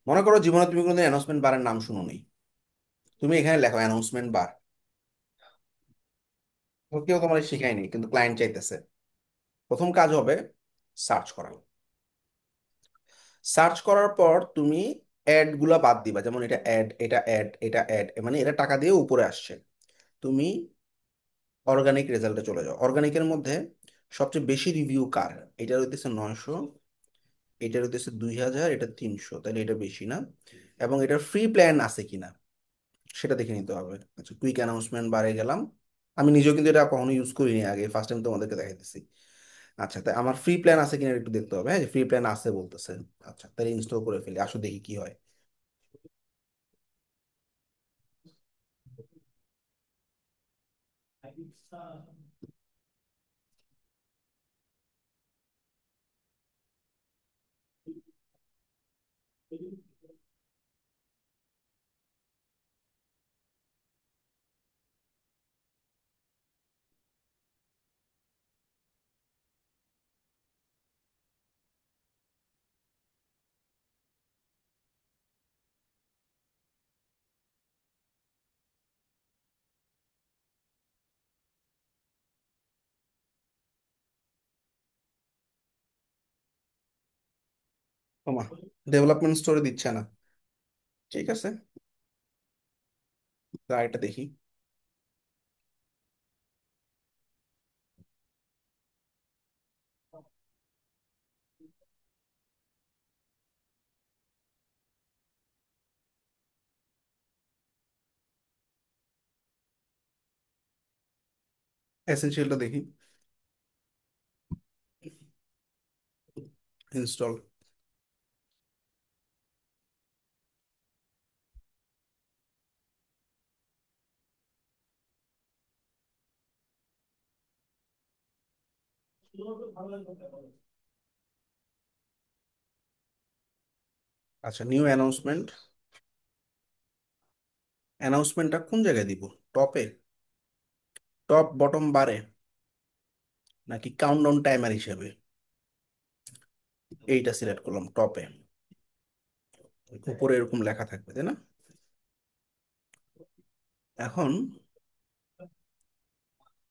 Speaker 2: মনে করো জীবনে তুমি কোনোদিন অ্যানাউন্সমেন্ট বারের নাম শুনো নি, তুমি এখানে লেখো অ্যানাউন্সমেন্ট বার, কেউ তোমার শিখায়নি কিন্তু ক্লায়েন্ট চাইতেছে। প্রথম কাজ হবে সার্চ করা। সার্চ করার পর তুমি অ্যাড গুলা বাদ দিবা, যেমন এটা অ্যাড, এটা অ্যাড, এটা অ্যাড, মানে এটা টাকা দিয়ে উপরে আসছে। তুমি অর্গানিক রেজাল্টে চলে যাও। অর্গানিকের মধ্যে সবচেয়ে বেশি রিভিউ কার? এটার হইতেছে 900, এটার হইতেছে 2000, এটা 300, তাহলে এটা বেশি না? এবং এটার ফ্রি প্ল্যান আছে কিনা সেটা দেখে নিতে হবে। আচ্ছা, কুইক অ্যানাউন্সমেন্ট বারে গেলাম। আমি নিজেও কিন্তু এটা কখনো ইউজ করিনি আগে, ফার্স্ট টাইম তোমাদেরকে দেখাইতেছি। আচ্ছা, তাই আমার ফ্রি প্ল্যান আছে কিনা একটু দেখতে হবে। হ্যাঁ, ফ্রি প্ল্যান আছে বলতেছে। আচ্ছা, তাহলে ইনস্টল করে ফেলি, আসো দেখি কি হয়। তোমার ডেভেলপমেন্ট স্টোরি দিচ্ছে না। ঠিক আছে, তাই এটা দেখি। এসেনশিয়ালটা দেখি, ইনস্টল। আচ্ছা, নিউ অ্যানাউন্সমেন্ট। অ্যানাউন্সমেন্টটা কোন জায়গায় দিব? টপে, টপ বটম বারে, নাকি কাউন্টডাউন টাইমার হিসেবে? এইটা সিলেক্ট করলাম টপে। উপরে এরকম লেখা থাকবে, তাই না? এখন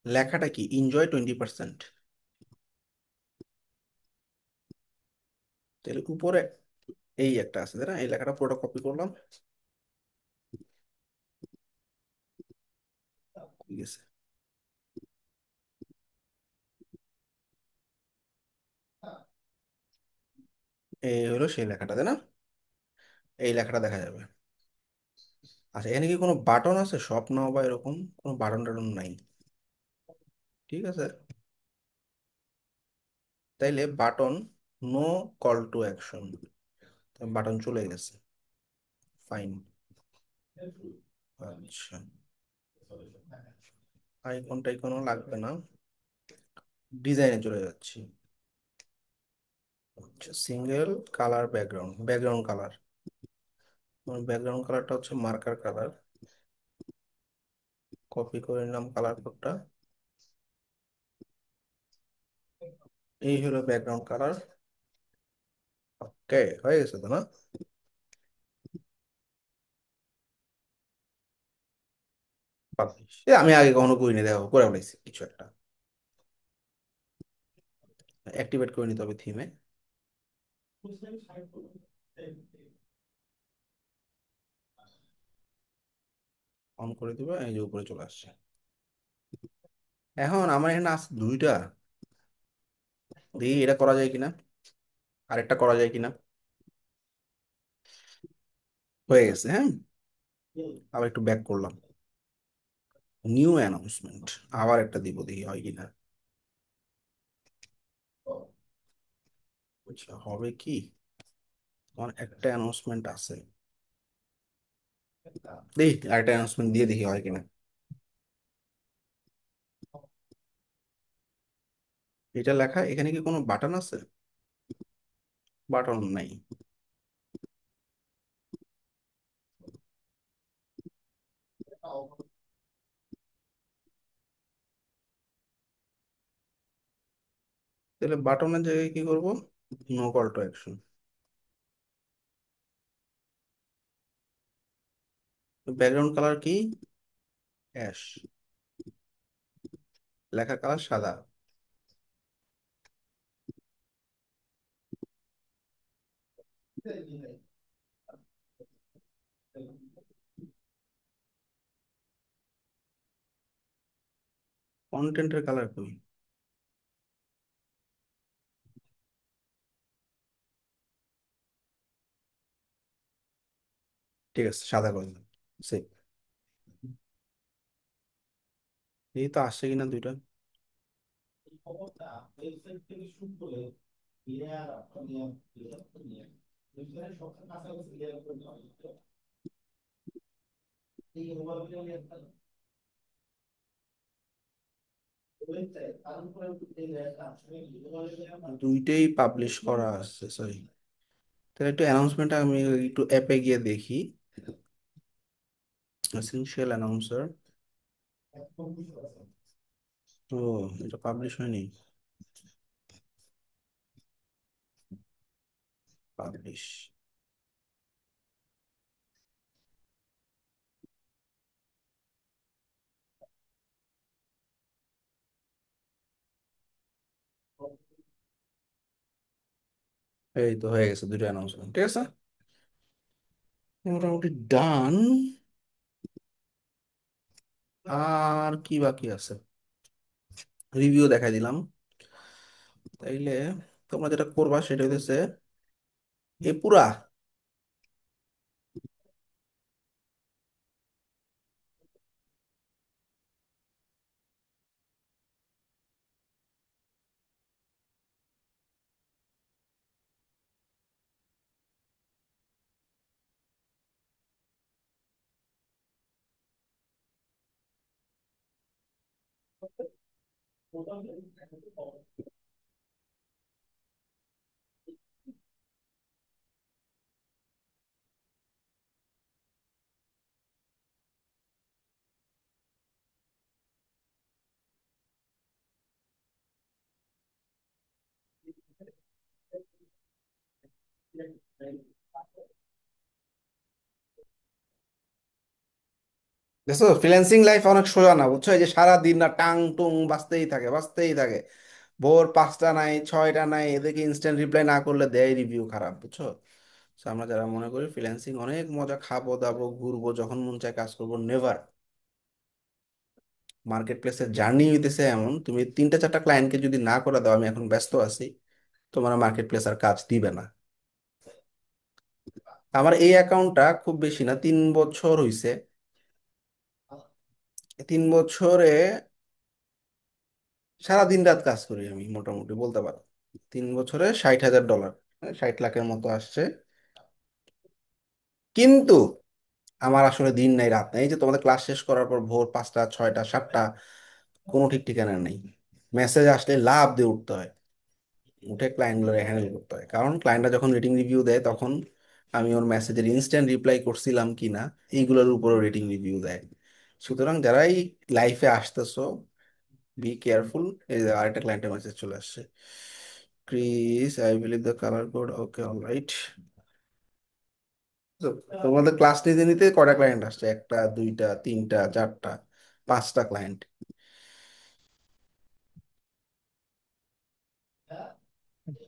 Speaker 2: লেখাটা কি? এনজয় 20%। তাহলে উপরে এই একটা আছে, তাই না? এই লেখাটা পুরোটা কপি করলাম। ঠিক আছে, এই হলো সেই লেখাটা, তাই না? এই লেখাটা দেখা যাবে। আচ্ছা, এখানে কি কোনো বাটন আছে? শপ নাও বা এরকম কোনো বাটন টাটন নাই। ঠিক আছে, তাইলে button, no call to action, button চলে গেছে। ফাইন। আচ্ছা, আইকন টাইকনও লাগবে না, ডিজাইনে চলে যাচ্ছি। আচ্ছা, single colour background, background colour, background কালারটা হচ্ছে মার্কার কালার। কপি করে নিলাম কালার কোডটা। এই হলো ব্যাকগ্রাউন্ড কালার। ওকে, হয়ে গেছে তো, না? পাবলিশ, আমি আগে কখনো করিনি, দেখো করে ফেলাইছি কিছু একটা। অ্যাক্টিভেট করে নিতে হবে থিমে। অন করে দিবে, এই যে উপরে চলে আসছে। এখন আমার এখানে আছে দুইটা, দেখি এটা করা যায় কিনা, আরেকটা করা যায় কিনা। হয়ে গেছে, হ্যাঁ। আবার একটু ব্যাক করলাম, নিউ অ্যানাউন্সমেন্ট, আবার একটা দিব, দেখি হয় কিনা। আচ্ছা, হবে কি? আমার একটা অ্যানাউন্সমেন্ট আছে, দেখি আরেকটা অ্যানাউন্সমেন্ট দিয়ে দেখি হয় কিনা। এটা লেখা, এখানে কি কোনো বাটন আছে? বাটন নাই। তাহলে বাটনের জায়গায় কি করব? No call to action. Background colour কি? অ্যাশ, লেখা কালার সাদা। কন্টেন্টের কালার কই? ঠিক আছে, সাদা করে দিলাম। Save। এই তো আসছে কিনা দুইটা। দুইটাই পাবলিশ করা আছে, সরি। তাহলে একটু অ্যানাউন্সমেন্ট আমি একটু অ্যাপে গিয়ে দেখি। Essential announcer. ও, এটা পাবলিশ হয়নি। পাবলিশ। এই তো হয়ে গেছে দুইটা অ্যানাউন্সমেন্ট, ঠিক আছে। মোটামুটি ডান। আর কি বাকি আছে? রিভিউ দেখাই দিলাম। তাইলে তোমরা যেটা করবা সেটা হইতেছে এ পুরা। দেখছো, ফ্রিল্যান্সিং লাইফ অনেক সোজা না, বুঝছো? এই যে সারা দিন না টাং টুং বাজতেই থাকে, বাজতেই থাকে। ভোর 5টা নাই, 6টা নাই, এদেরকে ইনস্ট্যান্ট রিপ্লাই না করলে দেয় রিভিউ খারাপ, বুঝছো? So আমরা যারা মনে করি ফ্রিল্যান্সিং অনেক মজা, খাবো দাবো ঘুরবো যখন মন চায় কাজ করবো, নেভার। মার্কেট প্লেসের জার্নি হইতেছে এমন, তুমি 3টা 4টা ক্লায়েন্টকে যদি না করে দাও আমি এখন ব্যস্ত আছি, তোমার মার্কেট প্লেস আর কাজ দিবে না। আমার এই অ্যাকাউন্টটা খুব বেশি না, 3 বছর হইছে। 3 বছরে সারা দিন রাত কাজ করি আমি, মোটামুটি বলতে পারো। 3 বছরে $60,000, 60 লাখের মতো আসছে। কিন্তু আমার আসলে দিন নাই রাত নাই। এই যে তোমাদের ক্লাস শেষ করার পর ভোর 5টা 6টা 7টা, কোনো ঠিক ঠিকানা নেই। মেসেজ আসলে লাভ দিয়ে উঠতে হয়, উঠে ক্লায়েন্টগুলো হ্যান্ডেল করতে হয়। কারণ ক্লায়েন্টরা যখন রেটিং রিভিউ দেয় তখন আমি ওর মেসেজের ইনস্ট্যান্ট রিপ্লাই করছিলাম কিনা এইগুলোর উপরও রেটিং রিভিউ দেয়। সুতরাং যারাই লাইফে আসতেছো, বি কেয়ারফুল। এই যে আরেকটা ক্লায়েন্টের মেসেজ চলে আসছে। Chris, I believe the colour code, okay alright. তোমাদের ক্লাস নিতে নিতে কয়টা ক্লায়েন্ট আসছে? 1টা 2টা 3টা 4টা 5টা ক্লায়েন্ট।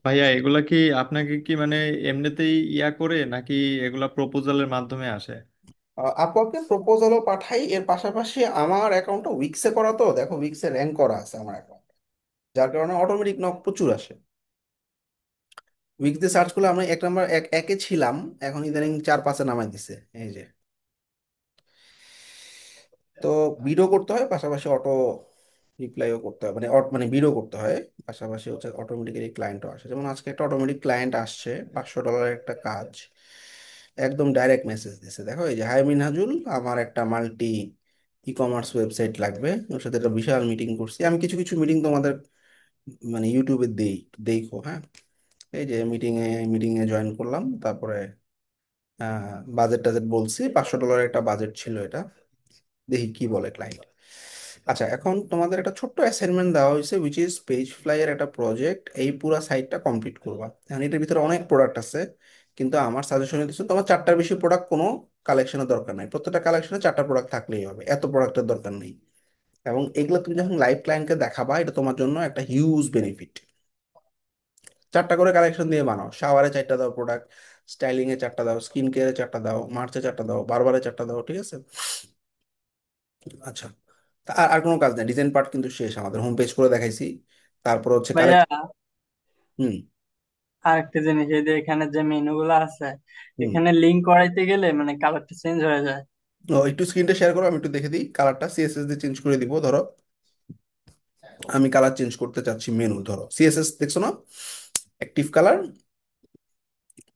Speaker 4: ভাইয়া এগুলা কি আপনাকে কি মানে এমনিতেই ইয়া করে নাকি এগুলা প্রপোজালের মাধ্যমে আসে?
Speaker 2: আপওয়ার্কে প্রপোজালও পাঠাই, এর পাশাপাশি আমার অ্যাকাউন্টটা উইক্সে করা, তো দেখো উইক্সে র্যাঙ্ক করা আছে আমার অ্যাকাউন্ট, যার কারণে অটোমেটিক নক প্রচুর আসে। উইক্স দিয়ে সার্চ করলে আমরা 1 নাম্বার, একে ছিলাম, এখন ইদানিং 4 5-এ নামাই দিছে। এই যে, তো বিডও করতে হয়, পাশাপাশি অটো রিপ্লাইও করতে হয়, মানে মানে বিডও করতে হয়, পাশাপাশি হচ্ছে অটোমেটিক্যালি ক্লায়েন্টও আসে। যেমন আজকে একটা অটোমেটিক ক্লায়েন্ট আসছে, $500 একটা কাজ, একদম ডাইরেক্ট মেসেজ দিছে, দেখো এই যে, হাই মিনহাজুল, আমার একটা মাল্টি ই কমার্স ওয়েবসাইট লাগবে। ওর সাথে একটা বিশাল মিটিং করছি আমি, কিছু কিছু মিটিং তোমাদের মানে ইউটিউবে দেই, দেখো হ্যাঁ। এই যে মিটিং এ জয়েন করলাম, তারপরে বাজেট টাজেট বলছি, $500 একটা বাজেট ছিল এটা, দেখি কি বলে ক্লায়েন্ট। আচ্ছা, এখন তোমাদের একটা ছোট্ট অ্যাসাইনমেন্ট দেওয়া হয়েছে, উইচ ইজ পেজ ফ্লাই এর একটা প্রজেক্ট, এই পুরো সাইটটা কমপ্লিট করবা। এখন এটার ভিতরে অনেক প্রোডাক্ট আছে, কিন্তু আমার সাজেশন হচ্ছে তোমার 4টার বেশি প্রোডাক্ট কোনো কালেকশনের দরকার নাই, প্রত্যেকটা কালেকশনে 4টা প্রোডাক্ট থাকলেই হবে, এত প্রোডাক্টের দরকার নেই। এবং এগুলো তুমি যখন লাইভ ক্লায়েন্টকে দেখাবা, এটা তোমার জন্য একটা হিউজ বেনিফিট। 4টা করে কালেকশন দিয়ে বানাও, শাওয়ারে 4টা দাও প্রোডাক্ট, স্টাইলিং এ 4টা দাও, স্কিন কেয়ারে 4টা দাও, মার্চে 4টা দাও, বারবারে 4টা দাও, ঠিক আছে? আচ্ছা, আর আর কোনো কাজ নেই, ডিজাইন পার্ট কিন্তু শেষ, আমাদের হোম পেজ করে দেখাইছি। তারপর হচ্ছে
Speaker 1: ভাইয়া
Speaker 2: কালেক্ট। হুম।
Speaker 1: আরেকটা জিনিস, এই যে এখানে যে মেনু গুলো আছে,
Speaker 2: হুম।
Speaker 1: এখানে লিঙ্ক করাইতে গেলে মানে কালারটা চেঞ্জ হয়ে যায়।
Speaker 2: ও, একটু স্ক্রিনটা শেয়ার করো, আমি একটু দেখে দিই কালারটা, সিএসএস দিয়ে চেঞ্জ করে দিব। ধরো আমি কালার চেঞ্জ করতে চাচ্ছি, মেনু ধরো সিএসএস দেখছো না, অ্যাক্টিভ কালার,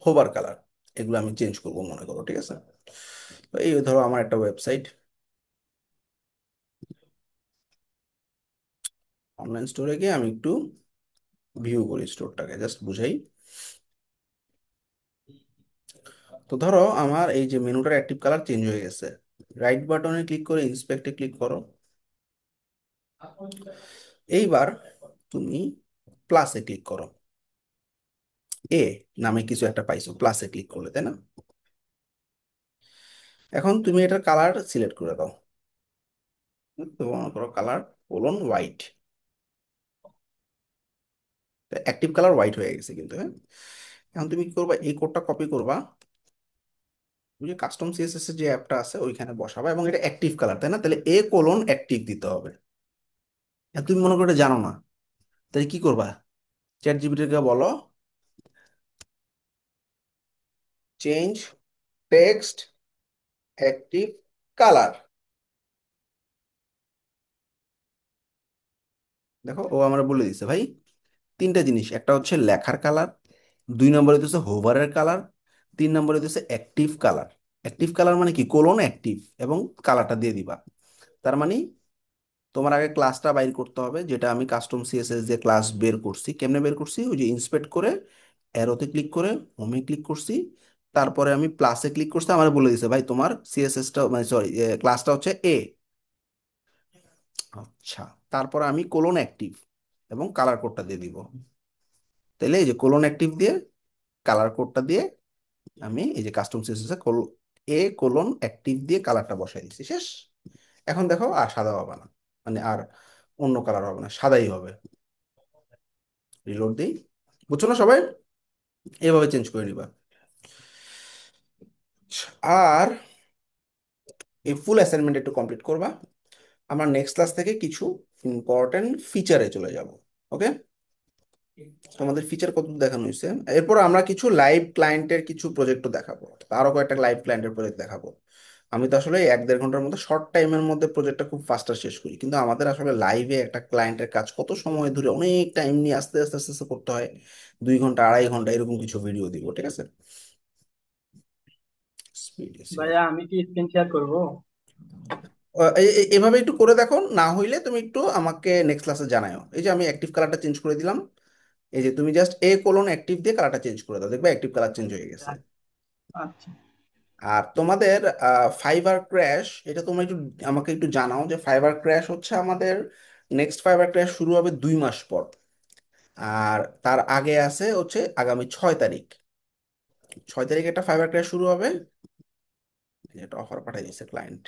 Speaker 2: হোভার কালার, এগুলো আমি চেঞ্জ করবো মনে করো, ঠিক আছে? তো এই ধরো আমার একটা ওয়েবসাইট, অনলাইন স্টোরে গিয়ে আমি একটু ভিউ করি স্টোরটাকে, জাস্ট বুঝাই। তো ধরো আমার এই যে মেনুটার অ্যাক্টিভ কালার চেঞ্জ হয়ে গেছে, রাইট বাটনে ক্লিক করে ইন্সপেক্টে ক্লিক করো। এইবার তুমি প্লাসে ক্লিক করো, এ নামে কিছু একটা পাইছো, প্লাসে ক্লিক করলে, তাই না? এখন তুমি এটার কালার সিলেক্ট করে দাও। তো মনে করো colour white, active colour white হয়ে গেছে কিন্তু, হ্যাঁ। এখন তুমি কি করবা, এই কোডটা কপি করবা, ওই যে কাস্টম সিএসএস এর যে অ্যাপটা আছে ওইখানে বসাবা, এবং এটা অ্যাক্টিভ কালার, তাই না? তাহলে অ্যাক্টিভ দিতে হবে। আর তুমি মনে করো এটা জানো না, তাহলে কি করবা, চ্যাট জিপিটিকে বলো চেঞ্জ টেক্সট অ্যাক্টিভ কালার। দেখো ও আমরা বলে দিছে ভাই, তিনটা জিনিস, একটা হচ্ছে লেখার কালার, দুই নম্বরে দিচ্ছে হোভারের কালার, তিন নম্বরে দিচ্ছে অ্যাক্টিভ কালার। অ্যাক্টিভ কালার মানে কি, অ্যাক্টিভ, এবং কালারটা দিয়ে দিবা। তার মানে তোমার আগে ক্লাসটা বাইর করতে হবে, যেটা আমি কাস্টম সিএসএস দিয়ে ক্লাস বের করছি। কেমনে বের করছি, ওই যে ইন্সপেক্ট করে অ্যারোতে ক্লিক করে হোমে ক্লিক করছি, তারপরে আমি প্লাসে ক্লিক করছি, আমার বলে দিছে ভাই তোমার সিএসএসটা মানে সরি ক্লাসটা হচ্ছে এ। আচ্ছা, তারপরে আমি অ্যাক্টিভ এবং কালার কোডটা দিয়ে দিব। তাহলে এই যে অ্যাক্টিভ দিয়ে কালার কোডটা দিয়ে আমি এই যে কাস্টম সিএসএস অ্যাক্টিভ দিয়ে কালারটা বসাই দিচ্ছি, শেষ। এখন দেখো আর সাদা হবে না, মানে আর অন্য কালার হবে না, সাদাই হবে। রিলোড দিই, বুঝছো না সবাই? এভাবে চেঞ্জ করে নিবা। আর এই ফুল অ্যাসাইনমেন্ট একটু কমপ্লিট করবা। আমরা নেক্সট ক্লাস থেকে কিছু ইম্পর্টেন্ট ফিচারে চলে যাব। ওকে, আমাদের ফিচার কত দেখানো হয়েছে, এরপর আমরা কিছু লাইভ ক্লায়েন্টের কিছু প্রজেক্টও দেখাবো, আরো কয়েকটা লাইভ ক্লায়েন্টের প্রজেক্ট দেখাবো। আমি তো আসলে 1-1.5 ঘন্টার মধ্যে শর্ট টাইমের মধ্যে প্রজেক্টটা খুব ফাস্টার শেষ করি, কিন্তু আমাদের আসলে লাইভে একটা ক্লায়েন্টের কাজ কত সময় ধরে অনেক টাইম নিয়ে আস্তে আস্তে আস্তে আস্তে করতে হয়, 2 ঘন্টা 2.5 ঘন্টা এরকম কিছু ভিডিও দিব, ঠিক আছে? Speed SEO.
Speaker 1: ভাইয়া আমি কি স্ক্রিন শেয়ার করবো?
Speaker 2: এভাবে একটু করে দেখো, না হইলে তুমি একটু আমাকে নেক্সট ক্লাসে জানাও। এই যে আমি অ্যাক্টিভ কালারটা চেঞ্জ করে দিলাম, এই যে তুমি জাস্ট অ্যাক্টিভ দিয়ে কালারটা চেঞ্জ করে দাও, দেখবে অ্যাক্টিভ কালার চেঞ্জ হয়ে গেছে।
Speaker 1: আচ্ছা
Speaker 2: আর তোমাদের ফাইবার ক্র্যাশ, এটা তোমরা একটু আমাকে একটু জানাও, যে ফাইবার ক্র্যাশ হচ্ছে আমাদের নেক্সট ফাইবার ক্র্যাশ শুরু হবে 2 মাস পর, আর তার আগে আছে হচ্ছে আগামী 6 তারিখ। 6 তারিখে একটা ফাইবার ক্র্যাশ শুরু হবে, এটা অফার পাঠিয়ে দিচ্ছে ক্লায়েন্ট।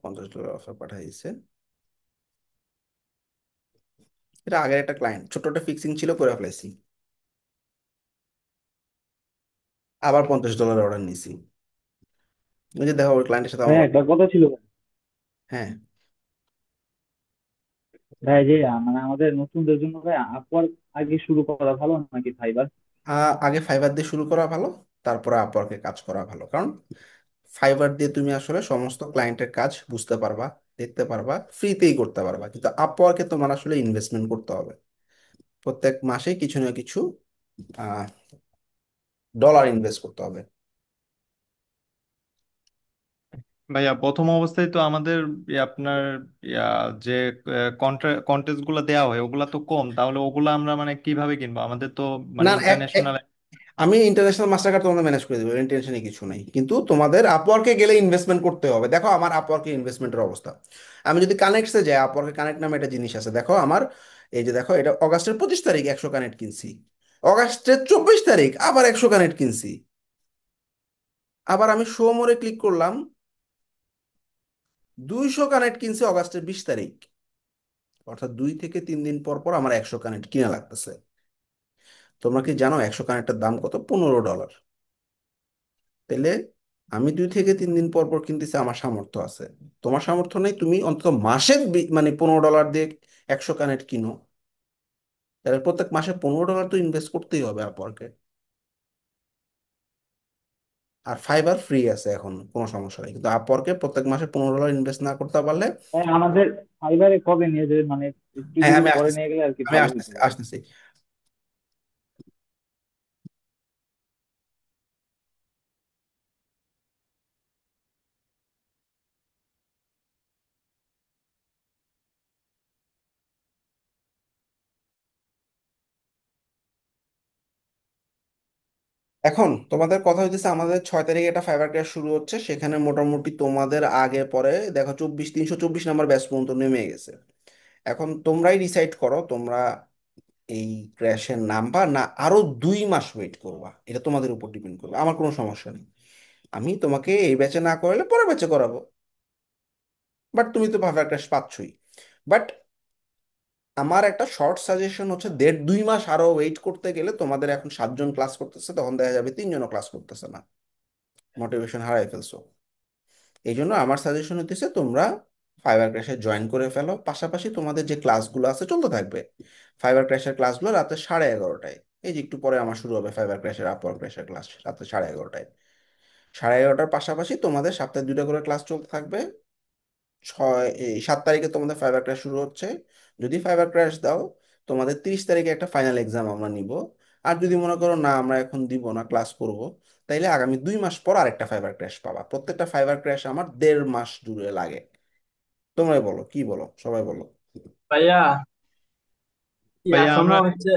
Speaker 2: 50 ডলার অফার পাঠিয়ে দিচ্ছে। এটা আগের একটা ক্লায়েন্ট, ছোট একটা ফিক্সিং ছিল, করে ফেলেছি, আবার 50 ডলার অর্ডার নিছি। ওই যে দেখো ওই ক্লায়েন্টের সাথে
Speaker 3: ভাই
Speaker 2: আমার।
Speaker 3: একটা কথা ছিল ভাই।
Speaker 2: হ্যাঁ।
Speaker 3: ভাই যে মানে আমাদের নতুনদের জন্য ভাই আপওয়ার্ক আগে শুরু করা ভালো নাকি ফাইবার?
Speaker 2: আগে ফাইবার দিয়ে শুরু করা ভালো, তারপরে আপওয়ার্কে কাজ করা ভালো। কারণ ফাইবার দিয়ে তুমি আসলে সমস্ত ক্লায়েন্টের কাজ বুঝতে পারবা, দেখতে পারবা, ফ্রিতেই করতে পারবা, কিন্তু আপওয়ার্কে তোমার আসলে ইনভেস্টমেন্ট করতে হবে, প্রত্যেক মাসে কিছু না কিছু ডলার ইনভেস্ট করতে হবে।
Speaker 4: ভাইয়া প্রথম অবস্থায় তো আমাদের আপনার ইয়া, যে কন্টেস্ট গুলো দেওয়া হয় ওগুলা তো কম, তাহলে ওগুলা আমরা মানে কিভাবে কিনবো? আমাদের তো মানে
Speaker 2: না,
Speaker 4: ইন্টারন্যাশনাল।
Speaker 2: আমি ইন্টারন্যাশনাল মাস্টার কার্ড তোমাদের ম্যানেজ করে দেবো, টেনশনে কিছু নাই, কিন্তু তোমাদের আপওয়ার্কে গেলে ইনভেস্টমেন্ট করতে হবে। দেখো আমার আপওয়ার্কে ইনভেস্টমেন্টের অবস্থা, আমি যদি কানেক্টসে যাই, আপওয়ার্কে কানেক্ট নামে একটা জিনিস আছে, দেখো আমার এই যে দেখো, এটা অগাস্টের 25 তারিখ 100 কানেক্ট কিনছি, অগাস্টের 24 তারিখ আবার 100 কানেক্ট কিনছি, আবার আমি শো মোরে ক্লিক করলাম, 200 কানেক্ট কিনছি অগাস্টের 20 তারিখ, অর্থাৎ 2 থেকে 3 দিন পর পর আমার 100 কানেক্ট কিনা লাগতেছে। তোমরা কি জানো 100 কানেক্টের দাম কত? $15। তাহলে আমি 2 থেকে 3 দিন পর পর কিনতেছি, আমার সামর্থ্য আছে। তোমার সামর্থ্য নেই, তুমি অন্তত মাসে মানে $15 দিয়ে 100 কানেক্ট কিনো। তাহলে প্রত্যেক মাসে $15 তো ইনভেস্ট করতেই হবে আপওয়ার্কে। আর ফাইবার ফ্রি আছে এখন, কোনো সমস্যা নেই, কিন্তু আপওয়ার্কে প্রত্যেক মাসে $15 ইনভেস্ট না করতে পারলে।
Speaker 3: হ্যাঁ, আমাদের ফাইবারে কবে নিয়ে যাবে, মানে একটু
Speaker 2: হ্যাঁ,
Speaker 3: যদি
Speaker 2: আমি
Speaker 3: পরে
Speaker 2: আসতেছি,
Speaker 3: নিয়ে গেলে আর কি
Speaker 2: আমি
Speaker 3: ভালো হতো
Speaker 2: আসতেছি
Speaker 3: ভাই।
Speaker 2: আসতেছি। এখন তোমাদের কথা হইতেছে আমাদের 6 তারিখে একটা ফাইবার ক্লাস শুরু হচ্ছে, সেখানে মোটামুটি তোমাদের আগে পরে দেখো 324 নাম্বার ব্যাচ পর্যন্ত নেমে গেছে। এখন তোমরাই ডিসাইড করো, তোমরা এই ক্র্যাশের নাম্বার না আরো 2 মাস ওয়েট করবা, এটা তোমাদের উপর ডিপেন্ড করবে। আমার কোনো সমস্যা নেই, আমি তোমাকে এই ব্যাচে না করালে পরের ব্যাচে করাবো। বাট তুমি তো ফাইবার ক্র্যাশ পাচ্ছই। বাট আমার একটা শর্ট সাজেশন হচ্ছে, 1.5-2 মাস আরো ওয়েট করতে গেলে তোমাদের এখন 7 জন ক্লাস করতেছে, তখন দেখা যাবে 3 জনও ক্লাস করতেছে না, মোটিভেশন হারাই ফেলছো। এই জন্য আমার সাজেশন হচ্ছে তোমরা ফাইবার ক্র্যাশে জয়েন করে ফেলো, পাশাপাশি তোমাদের যে ক্লাসগুলো আছে চলতে থাকবে। ফাইবার ক্র্যাশের ক্লাসগুলো রাতে 11:30টায়। এই যে একটু পরে আমার শুরু হবে ফাইবার ক্র্যাশের আপওয়ার ক্র্যাশের ক্লাস রাতে 11:30টায়। 11:30টার পাশাপাশি তোমাদের সপ্তাহে 2টা করে ক্লাস চলতে থাকবে। 7 তারিখে তোমাদের ফাইবার ক্র্যাশ শুরু হচ্ছে। যদি ফাইবার ক্র্যাশ দাও, তোমাদের 30 তারিখে একটা ফাইনাল এক্সাম আমরা নিব। আর যদি মনে করো না আমরা এখন দিব না, ক্লাস করব, তাইলে আগামী 2 মাস পর আরেকটা ফাইবার ক্র্যাশ পাবা। প্রত্যেকটা ফাইবার ক্র্যাশ আমার 1.5 মাস জুড়ে লাগে। তোমরাই বলো, কি বলো, সবাই বলো।
Speaker 1: ভাইয়া কি
Speaker 4: ভাইয়া
Speaker 1: এখনো
Speaker 4: আমরা
Speaker 1: হচ্ছে